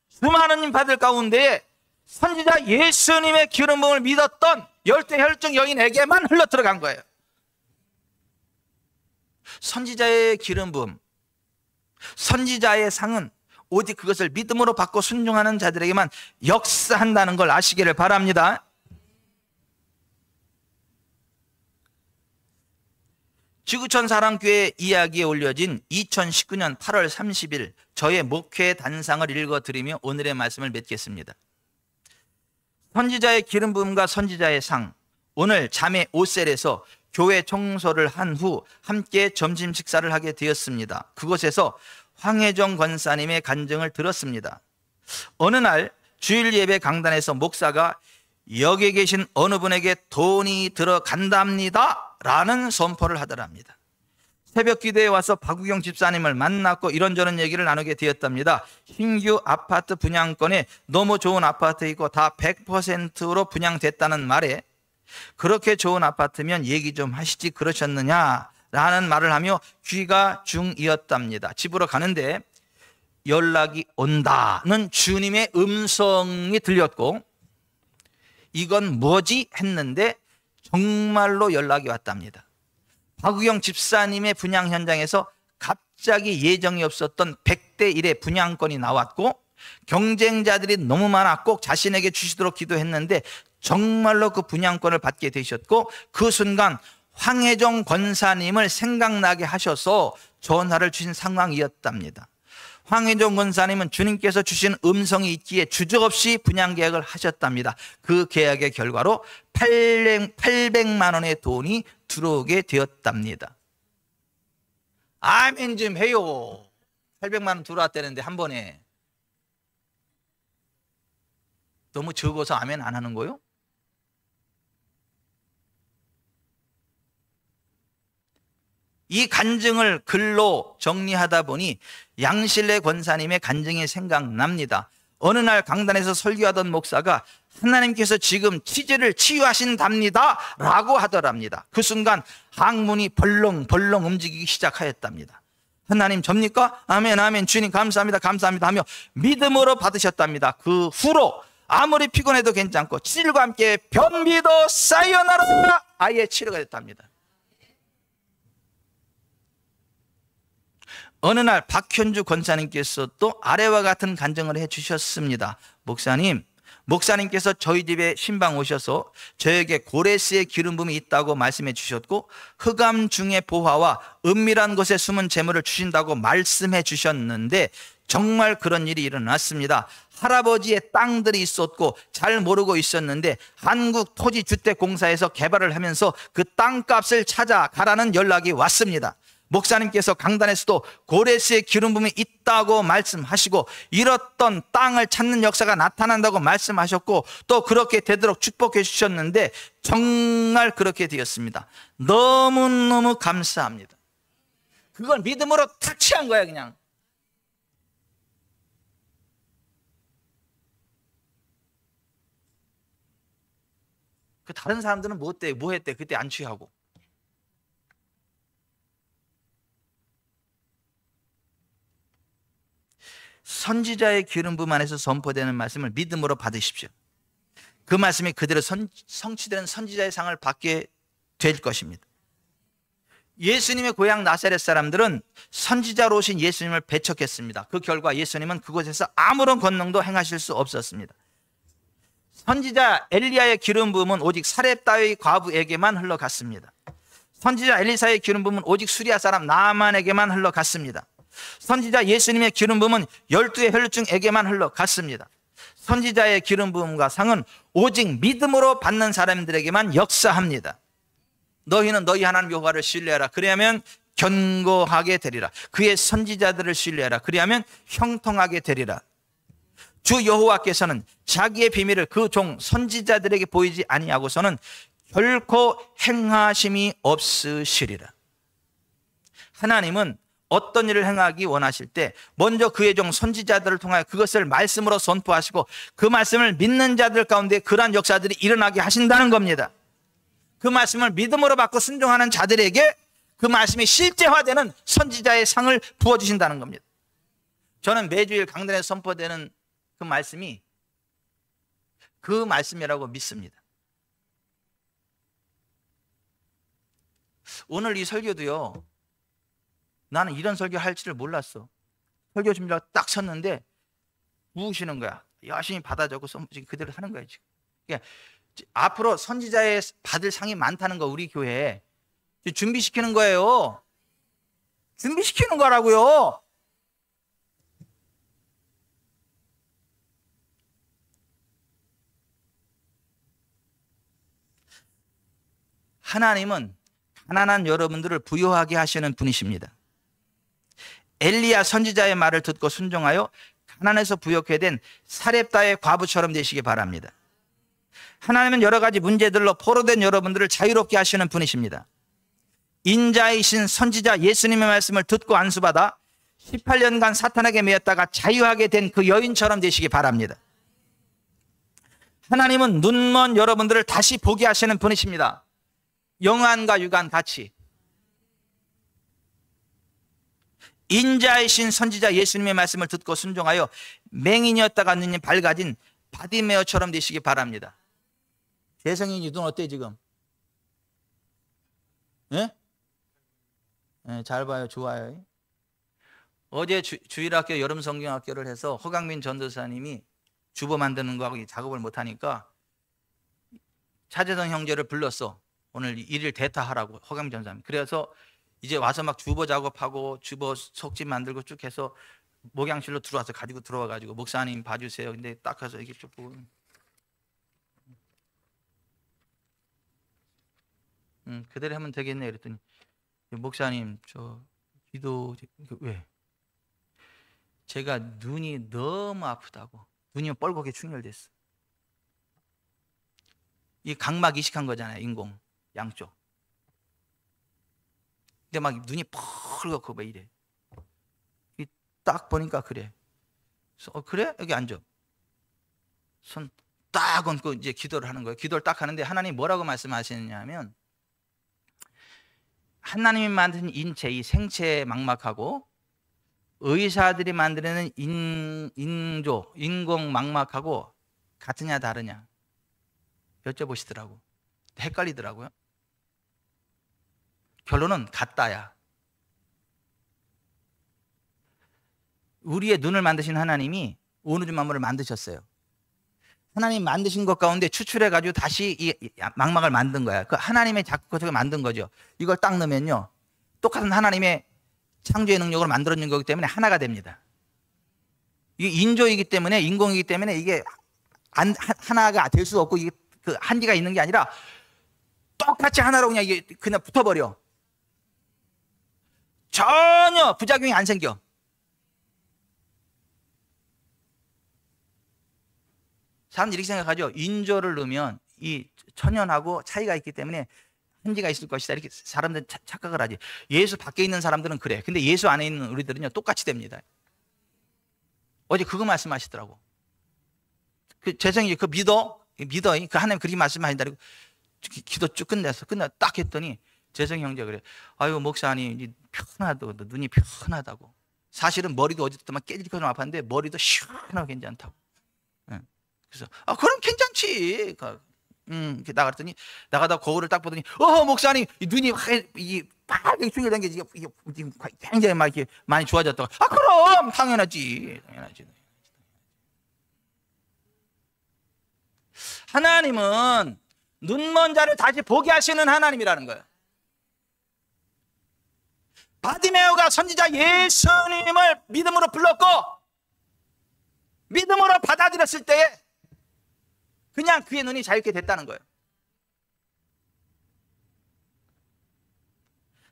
수많은 받을 가운데 선지자 예수님의 기름 부음을 믿었던 열두 혈중 여인에게만 흘러 들어간 거예요. 선지자의 기름 부음, 선지자의 상은 오직 그것을 믿음으로 받고 순종하는 자들에게만 역사한다는 걸 아시기를 바랍니다. 지구촌 사랑교회 이야기에 올려진 2019년 8월 30일 저의 목회 단상을 읽어드리며 오늘의 말씀을 맺겠습니다. 선지자의 기름 부음과 선지자의 상. 오늘 자매 오셀에서 교회 청소를 한 후 함께 점심 식사를 하게 되었습니다. 그곳에서 황혜정 권사님의 간증을 들었습니다. 어느 날 주일 예배 강단에서 목사가 여기 계신 어느 분에게 돈이 들어간답니다 라는 선포를 하더랍니다. 새벽 기도에 와서 박우경 집사님을 만났고 이런저런 얘기를 나누게 되었답니다. 신규 아파트 분양권에 너무 좋은 아파트이고 다 100%로 분양됐다는 말에 그렇게 좋은 아파트면 얘기 좀 하시지 그러셨느냐 라는 말을 하며 귀가 중이었답니다. 집으로 가는데 연락이 온다는 주님의 음성이 들렸고 이건 뭐지 했는데 정말로 연락이 왔답니다. 박우경 집사님의 분양 현장에서 갑자기 예정이 없었던 100대 1의 분양권이 나왔고 경쟁자들이 너무 많아 꼭 자신에게 주시도록 기도했는데 정말로 그 분양권을 받게 되셨고 그 순간 황혜종 권사님을 생각나게 하셔서 전화를 주신 상황이었답니다. 황혜종 권사님은 주님께서 주신 음성이 있기에 주저없이 분양계약을 하셨답니다. 그 계약의 결과로 800만 원의 돈이 들어오게 되었답니다. 아멘 좀 해요. 800만 원 들어왔다는데 한 번에. 너무 적어서 아멘 안 하는 거요? 이 간증을 글로 정리하다 보니 양실래 권사님의 간증이 생각납니다. 어느 날 강단에서 설교하던 목사가 하나님께서 지금 치질을 치유하신답니다 라고 하더랍니다. 그 순간 항문이 벌렁벌렁 움직이기 시작하였답니다. 하나님 접니까? 아멘 아멘 주님 감사합니다 감사합니다 하며 믿음으로 받으셨답니다. 그 후로 아무리 피곤해도 괜찮고 치질과 함께 변비도 사요나라 아예 치료가 됐답니다. 어느 날 박현주 권사님께서 또 아래와 같은 간증을 해주셨습니다. 목사님께서 저희 집에 신방 오셔서 저에게 고레스의 기름 부음이 있다고 말씀해 주셨고 흑암 중의 보화와 은밀한 곳에 숨은 재물을 주신다고 말씀해 주셨는데 정말 그런 일이 일어났습니다. 할아버지의 땅들이 있었고 잘 모르고 있었는데 한국토지주택공사에서 개발을 하면서 그 땅값을 찾아가라는 연락이 왔습니다. 목사님께서 강단에서도 고레스의 기름 부음이 있다고 말씀하시고 잃었던 땅을 찾는 역사가 나타난다고 말씀하셨고 또 그렇게 되도록 축복해 주셨는데 정말 그렇게 되었습니다. 너무너무 감사합니다. 그걸 믿음으로 탁 취한 거야 그냥. 그 다른 사람들은 뭐 했대? 그때 안 취하고. 선지자의 기름 부음 안에서 선포되는 말씀을 믿음으로 받으십시오. 그 말씀이 그대로 성취되는 선지자의 상을 받게 될 것입니다. 예수님의 고향 나사렛 사람들은 선지자로 오신 예수님을 배척했습니다. 그 결과 예수님은 그곳에서 아무런 권능도 행하실 수 없었습니다. 선지자 엘리야의 기름 부음은 오직 사렙다의 과부에게만 흘러갔습니다. 선지자 엘리사의 기름 부음은 오직 수리아 사람 나아만에게만 흘러갔습니다. 선지자 예수님의 기름 부음은 12의 혈루증에게만 흘러갔습니다. 선지자의 기름 부음과 상은 오직 믿음으로 받는 사람들에게만 역사합니다. 너희는 너희 하나님 여호와를 신뢰하라. 그리하면 견고하게 되리라. 그의 선지자들을 신뢰하라. 그리하면 형통하게 되리라. 주 여호와께서는 자기의 비밀을 그 종 선지자들에게 보이지 아니하고서는 결코 행하심이 없으시리라. 하나님은 어떤 일을 행하기 원하실 때 먼저 그의 종 선지자들을 통하여 그것을 말씀으로 선포하시고 그 말씀을 믿는 자들 가운데 그러한 역사들이 일어나게 하신다는 겁니다. 그 말씀을 믿음으로 받고 순종하는 자들에게 그 말씀이 실제화되는 선지자의 상을 부어주신다는 겁니다. 저는 매주일 강단에 선포되는 그 말씀이 그 말씀이라고 믿습니다. 오늘 이 설교도요, 나는 이런 설교 할지를 몰랐어. 설교 준비하고 딱 섰는데 부으시는 거야. 열심히 받아 적고 지금 그대로 하는 거야 지금. 그러니까 앞으로 선지자의 받을 상이 많다는 거 우리 교회에 준비시키는 거예요. 준비시키는 거라고요. 하나님은 가난한 여러분들을 부유하게 하시는 분이십니다. 엘리야 선지자의 말을 듣고 순종하여 가난에서 부욕해 된 사렙다의 과부처럼 되시기 바랍니다. 하나님은 여러 가지 문제들로 포로된 여러분들을 자유롭게 하시는 분이십니다. 인자이신 선지자 예수님의 말씀을 듣고 안수받아 18년간 사탄에게 매였다가 자유하게 된 그 여인처럼 되시기 바랍니다. 하나님은 눈먼 여러분들을 다시 보게 하시는 분이십니다. 영안과 육안 같이. 인자이신 선지자 예수님의 말씀을 듣고 순종하여 맹인이었다가 눈이 밝아진 바디메어처럼 되시기 바랍니다. 재성이 눈 어때 지금? 예? 예, 잘 봐요. 좋아요. 어제 주일학교 여름 성경학교를 해서 허강민 전도사님이 주보 만드는 거하고 작업을 못하니까 차재성 형제를 불렀어. 오늘 일일 대타하라고, 허강민 전도사님. 그래서 이제 와서 막 주보 작업하고 주보 속집 만들고 쭉 해서 목양실로 들어와서 가지고 들어와가지고 목사님 봐주세요. 근데 딱 가서 이렇게 쭉 보고 그대로 하면 되겠네. 그랬더니 목사님 저 기도 왜? 제가 눈이 너무 아프다고. 눈이 뻘겋게 충혈됐어. 이 각막 이식한 거잖아요. 인공 양쪽. 근데 막 눈이 펄겋고 왜 이래. 딱 보니까 그래. 그래? 여기 앉아. 손 딱 얹고 이제 기도를 하는 거예요. 기도를 딱 하는데 하나님 뭐라고 말씀하시느냐면, 하나님이 만든 인체, 이 생체 망막하고 의사들이 만드는 인조, 인공 망막하고 같으냐 다르냐 여쭤보시더라고. 헷갈리더라고요. 결론은 같다야. 우리의 눈을 만드신 하나님이 온 우주 만물을 만드셨어요. 하나님 만드신 것 가운데 추출해 가지고 다시 이 망막을 만든 거야. 그 하나님의 작곡을 만든 거죠. 이걸 딱 넣으면요, 똑같은 하나님의 창조의 능력으로 만들어진 거기 때문에 하나가 됩니다. 이게 인조이기 때문에, 인공이기 때문에 이게 하나가 될 수 없고, 이게 그 한계가 있는 게 아니라 똑같이 하나로 그냥 이게 그냥 붙어버려. 전혀 부작용이 안 생겨. 사람들이 이렇게 생각하죠. 인조를 넣으면 이 천연하고 차이가 있기 때문에 한계가 있을 것이다. 이렇게 사람들은 착각을 하지. 예수 밖에 있는 사람들은 그래. 근데 예수 안에 있는 우리들은요, 똑같이 됩니다. 어제 그거 말씀하시더라고. 그 재성이 그 믿어. 그 하나님 그렇게 말씀하신다고. 기도 쭉 끝나 딱 했더니 재성이 형제 그래. 아유 목사님 편하다고, 눈이 편하다고. 사실은 머리도 어제부터 막 깨질 것처럼 아팠는데 머리도 시원하고 괜찮다고. 그래서 그럼 괜찮지. 이렇게 나갔더니, 나가다 거울을 딱 보더니 목사님 눈이 이 빨갛게 충혈된 게 이게 굉장히 막 이렇게 많이 좋아졌다고. 그럼 당연하지. 하나님은 눈먼 자를 다시 보게 하시는 하나님이라는 거예요. 바디메오가 선지자 예수님을 믿음으로 불렀고 믿음으로 받아들였을 때에 그냥 그의 눈이 자유케 됐다는 거예요.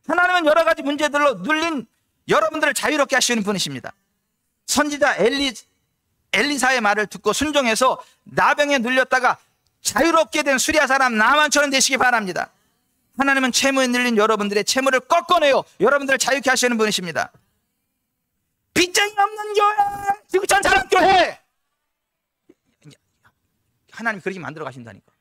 하나님은 여러 가지 문제들로 눌린 여러분들을 자유롭게 하시는 분이십니다. 선지자 엘리사의 말을 듣고 순종해서 나병에 눌렸다가 자유롭게 된 수리아 사람 나만처럼 되시기 바랍니다. 하나님은 채무에 눌린 여러분들의 채무를 꺾어내요 여러분들을 자유케 하시는 분이십니다. 빚쟁이 없는 교회, 지구촌 사랑교회. 하나님 그렇게 만들어 가신다니까.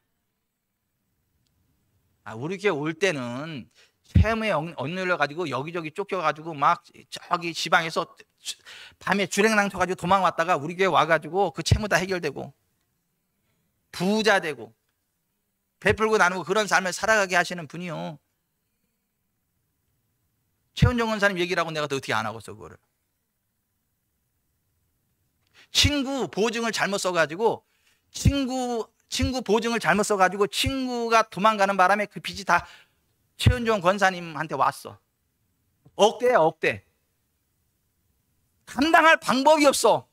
우리 교회 올 때는 채무에 억눌려 가지고 여기저기 쫓겨 가지고 막 저기 지방에서 밤에 주랭랑 쳐 가지고 도망왔다가 우리 교회 와 가지고 그 채무 다 해결되고 부자 되고 베풀고 나누고 그런 삶을 살아가게 하시는 분이요. 최은정 원사님 얘기를 하고 내가 또 어떻게 안 하겠어 그거를. 친구 보증을 잘못 써가지고 친구 보증을 잘못 써가지고 친구가 도망가는 바람에 그 빚이 다 최은종 권사님한테 왔어. 억대야 억대. 감당할 방법이 없어.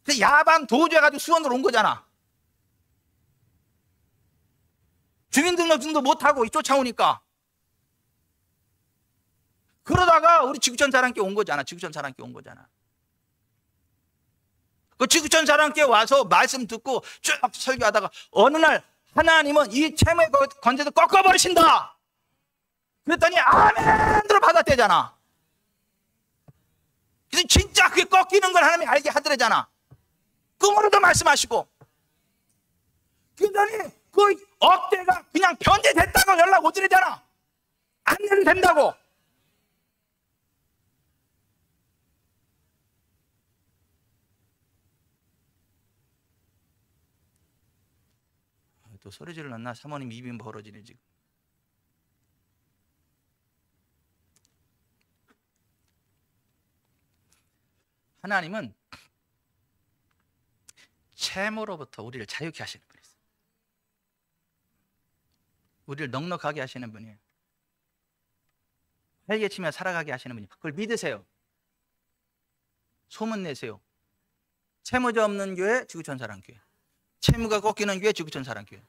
그래서 야반 도주해가지고 수원으로 온 거잖아. 주민등록증도 못하고 쫓아오니까. 그러다가 우리 지구촌 사랑교회 온 거잖아. 지구촌 사랑교회 온 거잖아. 그 지구촌 사랑교회 와서 말씀 듣고 쭉 설교하다가 어느 날 하나님은 이 채무의 권세도 꺾어버리신다. 그랬더니 아멘으로 받아대잖아. 그래서 진짜 그게 꺾이는 걸 하나님이 알게 하더래잖아. 꿈으로도 말씀하시고. 그랬더니 그 억대가 그냥 변제됐다고 연락 오더래잖아. 안 내도 된다고. 또 소리 질렀나? 사모님 입이 벌어지네 지금. 하나님은 채무로부터 우리를 자유케 하시는 분이세요. 우리를 넉넉하게 하시는 분이에요. 활개치며 살아가게 하시는 분이에요. 그걸 믿으세요. 소문내세요. 채무자 없는 교회, 지구촌 사랑교회. 채무가 꺾이는 교회, 지구촌 사랑교회.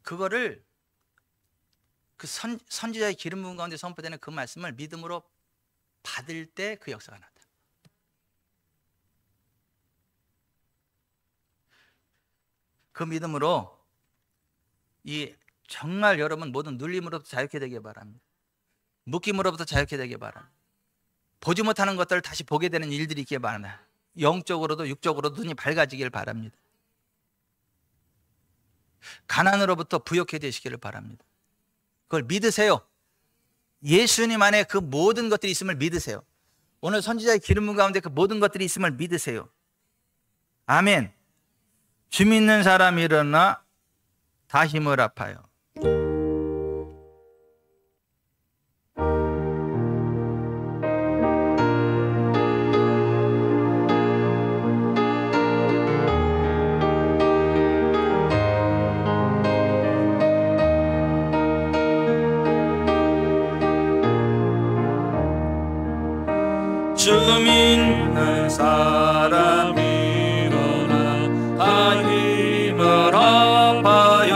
그거를 그 선지자의 기름 부음 가운데 선포되는 그 말씀을 믿음으로 받을 때 그 역사가 나타. 그 믿음으로 이 정말 여러분 모든 눌림으로부터 자유케 되길 바랍니다. 묶임으로부터 자유케 되길 바랍니다. 보지 못하는 것들을 다시 보게 되는 일들이 있길 바랍니다. 영적으로도 육적으로도 눈이 밝아지길 바랍니다. 가난으로부터 부욕해 되시기를 바랍니다. 그걸 믿으세요. 예수님 안에 그 모든 것들이 있음을 믿으세요. 오늘 선지자의 기름 부음 가운데 그 모든 것들이 있음을 믿으세요. 아멘. 주 믿는 사람이 일어나 다 힘을 합하여 주 믿는 사람이 일어나 다 힘을 합하여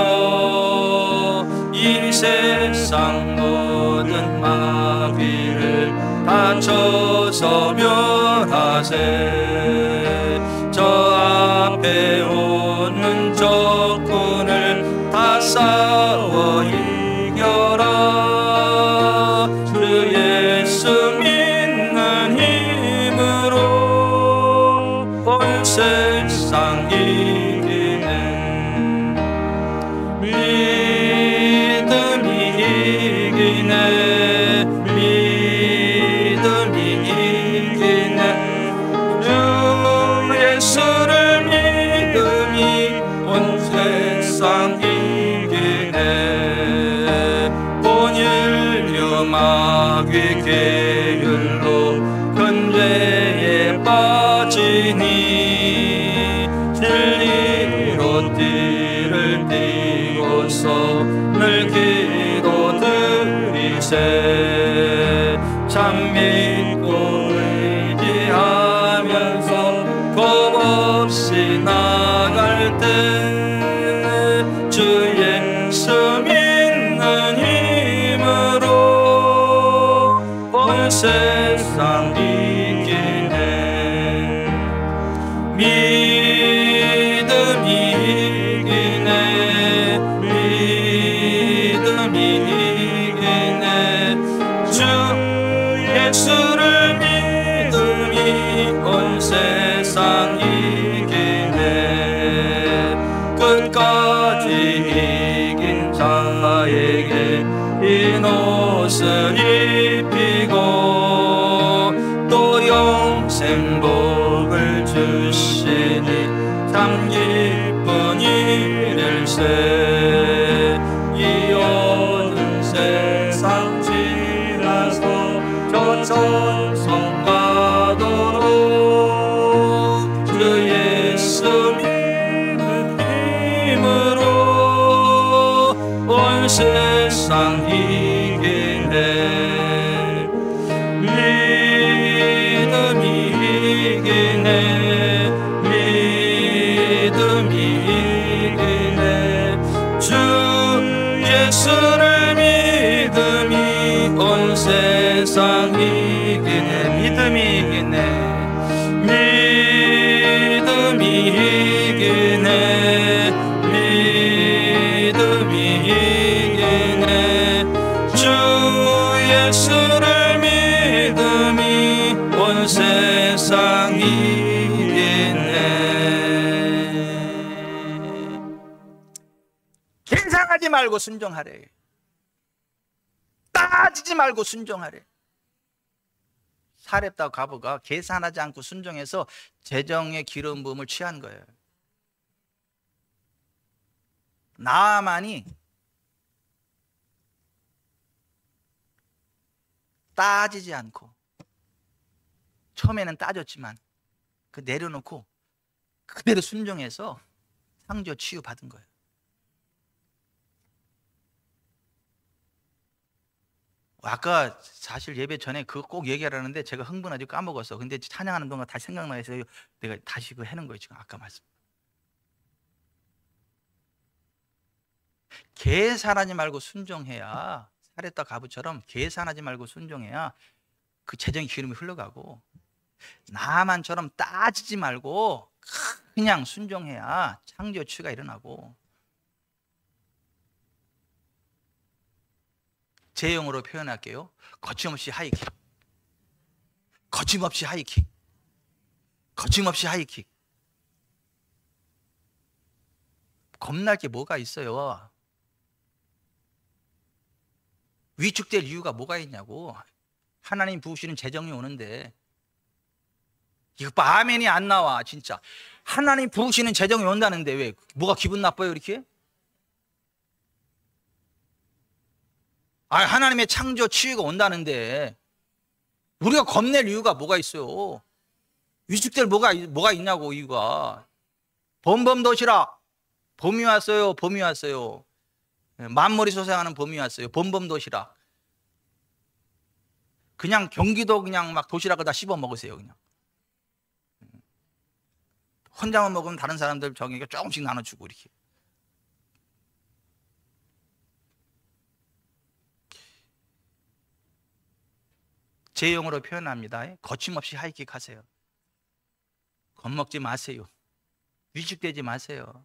이 세상 모든 마귀를 다 쳐서 멸하세. 저 앞에 오는 적군을 다 싸워 이겨라. 주 예수 세상 이기는 믿음이 이기네. 믿음이 이기네. 주 예수를 믿음이 온 세상 이기네. 온 인류 마귀 계율로 근죄에 빠지니 진리로 띠를 띠고서 늘 기도드리세. 참 믿고 의지하면서 겁없이 나갈 때 주 예수 믿는 힘으로 온 세상 이기네. 믿음이 이기네. 믿음이 이기네. 주 예수를 믿음이 온 세상 이기네. 끝까지 이긴 자에게 흰 옷을 입히고 또 영생복을 주시니 참 기쁜 일일세. 이 어두운 세상 지나서 저 천성 가도록 주 예수 믿는 힘으로 온 세상 이기네. 믿음이 이기네. 믿음이 이기네. 주 예수를 믿음이 온 세상 이기네. 믿음이 이기네. 믿음이 이기네. 믿음이 이기네. 주 예수를 믿음이 온 세상 이기네. 계산하지 말고 순종하래. 따지지 말고 순종하래. 사렙다 과부가 계산하지 않고 순종해서 재정의 기름 부음을 취한 거예요. 나아만이 따지지 않고, 처음에는 따졌지만 그 내려놓고 그대로 순종해서 상조 치유 받은 거예요. 아까 사실 예배 전에 그거 꼭 얘기하라는데 제가 흥분하지 까먹었어. 근데 찬양하는 동안 다시 생각나서 내가 다시 그거 해놓은 거예요. 지금 아까 말씀. 계산하지 말고 순종해야, 사레타 가부처럼 계산하지 말고 순종해야 그 재정의 기름이 흘러가고, 나만처럼 따지지 말고 그냥 순종해야 창조 치유가 일어나고. 제 용어로 표현할게요. 거침없이 하이킥, 거침없이 하이킥, 거침없이 하이킥. 겁날 게 뭐가 있어요? 위축될 이유가 뭐가 있냐고. 하나님 부으시는 재정이 오는데 이거 아멘이 안 나와. 진짜 하나님 부으시는 재정이 온다는데 왜 뭐가 기분 나빠요 이렇게? 하나님의 창조 치유가 온다는데 우리가 겁낼 이유가 뭐가 있어요? 위축될 뭐가 있냐고. 이유가 범범도시락, 봄이 왔어요. 봄이 왔어요. 만물이 소생하는 봄이 왔어요. 범범도시락. 그냥 경기도 그냥 막 도시락을 다 씹어 먹으세요. 그냥 혼자만 먹으면 다른 사람들 저기가 조금씩 나눠주고 이렇게. 제 용어로 표현합니다. 거침없이 하이킥 하세요. 겁먹지 마세요. 위축되지 마세요.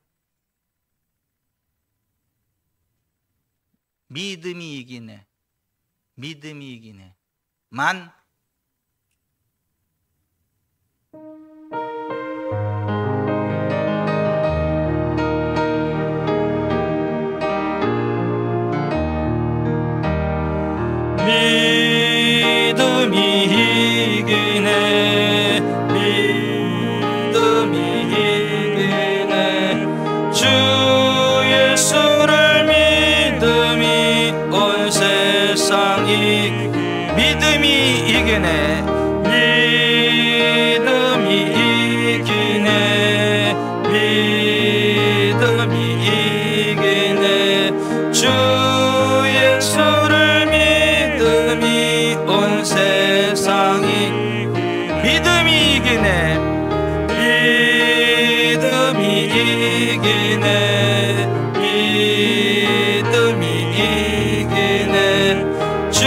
믿음이 이기네. 믿음이 이기네. 만 믿음이 이기네. 믿음이 이기네. 주 예수를 믿음이 온 세상이. 믿음이 이기네. 믿음이 이기네. 믿음이 이기네. 주 예수를 믿음이 온 세상이. 믿음이 이기네. 믿음이 이기네. 믿음이 이기네. 주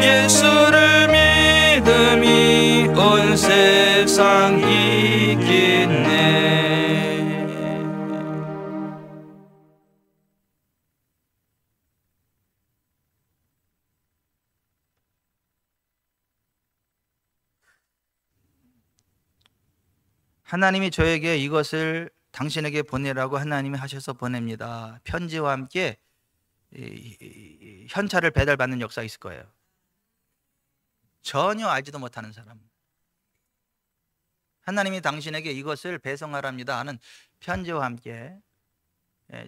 예수를 믿음이 온 세상 이기네. 하나님이 저에게 이것을 당신에게 보내라고 하나님이 하셔서 보냅니다. 편지와 함께 현찰을 배달받는 역사가 있을 거예요. 전혀 알지도 못하는 사람. 하나님이 당신에게 이것을 배송하랍니다 하는 편지와 함께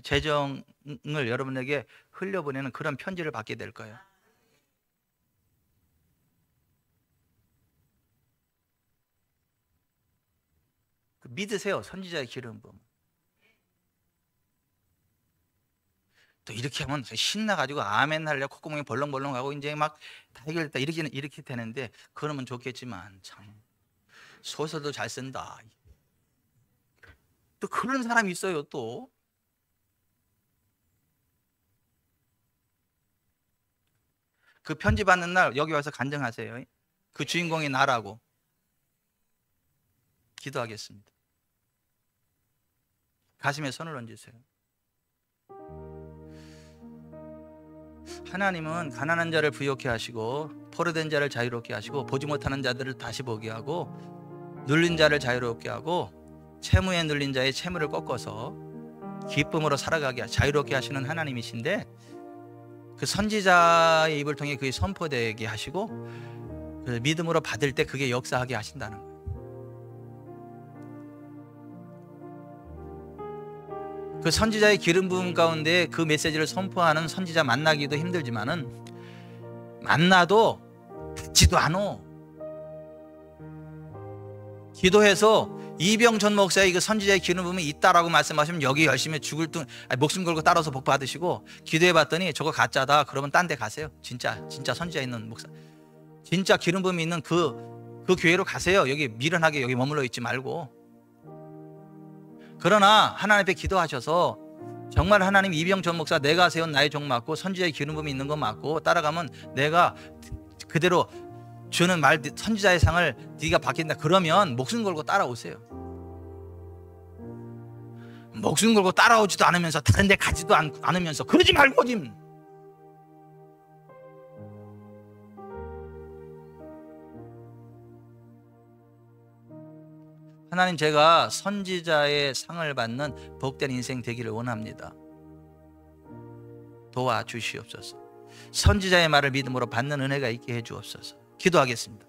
재정을 여러분에게 흘려보내는 그런 편지를 받게 될 거예요. 믿으세요. 선지자의 기름 부음. 또 이렇게 하면 신나가지고 아멘 하려고 콧구멍이 벌렁벌렁하고 이제 막 다 해결됐다 이렇게 되는데, 그러면 좋겠지만 참 소설도 잘 쓴다. 또 그런 사람이 있어요. 또 그 편지 받는 날 여기 와서 간증하세요. 그 주인공이 나라고. 기도하겠습니다. 가슴에 손을 얹으세요. 하나님은 가난한 자를 부욕케 하시고 포로된 자를 자유롭게 하시고 보지 못하는 자들을 다시 보게 하고 눌린 자를 자유롭게 하고 채무에 눌린 자의 채무를 꺾어서 기쁨으로 살아가게 자유롭게 하시는 하나님이신데, 그 선지자의 입을 통해 그게 선포되게 하시고 그 믿음으로 받을 때 그게 역사하게 하신다는 거예요. 그 선지자의 기름 부음 가운데 그 메시지를 선포하는 선지자 만나기도 힘들지만은 만나도 같지도 않어. 기도해서 이병천 목사 이거 선지자의 기름 부음이 있다라고 말씀하시면 여기 열심히 죽을 둥 목숨 걸고 따라서 복 받으시고, 기도해 봤더니 저거 가짜다 그러면 딴 데 가세요. 진짜 선지자 있는 목사, 진짜 기름 부음이 있는 그 교회로 가세요. 여기 미련하게 여기 머물러 있지 말고. 그러나 하나님 앞에 기도하셔서 정말 하나님 이병천 목사 내가 세운 나의 종 맞고 선지자의 기름 부음이 있는 거 맞고 따라가면 내가 그대로 주는 말 선지자의 상을 네가 받겠다 그러면 목숨 걸고 따라오세요. 목숨 걸고 따라오지도 않으면서 다른 데 가지도 않으면서 그러지 말고 좀. 하나님, 제가 선지자의 상을 받는 복된 인생 되기를 원합니다. 도와주시옵소서. 선지자의 말을 믿음으로 받는 은혜가 있게 해주옵소서. 기도하겠습니다.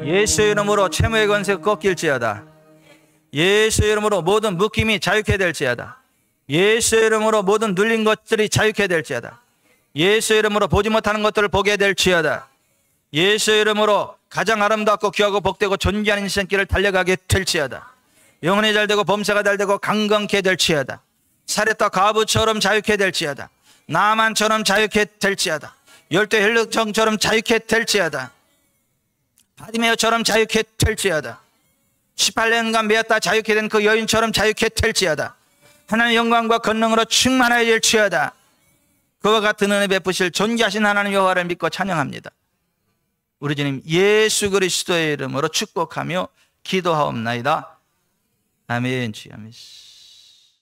예수의 이름으로 채무의 권세가 꺾일지어다. 예수의 이름으로 모든 묶임이 자유케 될지어다. 예수의 이름으로 모든 눌린 것들이 자유케 될지어다. 예수의 이름으로 보지 못하는 것들을 보게 될지어다. 예수의 이름으로 가장 아름답고 귀하고 복되고 존귀한 인생길을 달려가게 될지어다. 영혼이 잘되고 범사가 잘되고 강건케 될지어다. 사렙과 가부처럼 자유케 될지어다. 나만처럼 자유케 될지어다. 열두 혈육정처럼 자유케 될지어다. 바디메어처럼 자유케 될지어다. 18년간 매였다 자유케 된 그 여인처럼 자유케 될지어다. 하나님의 영광과 권능으로 충만하여 될지어다. 그와 같은 은혜 베푸실 존귀하신 하나님 여호와를 믿고 찬양합니다. 우리 주님 예수 그리스도의 이름으로 축복하며 기도하옵나이다. 아멘. 주여.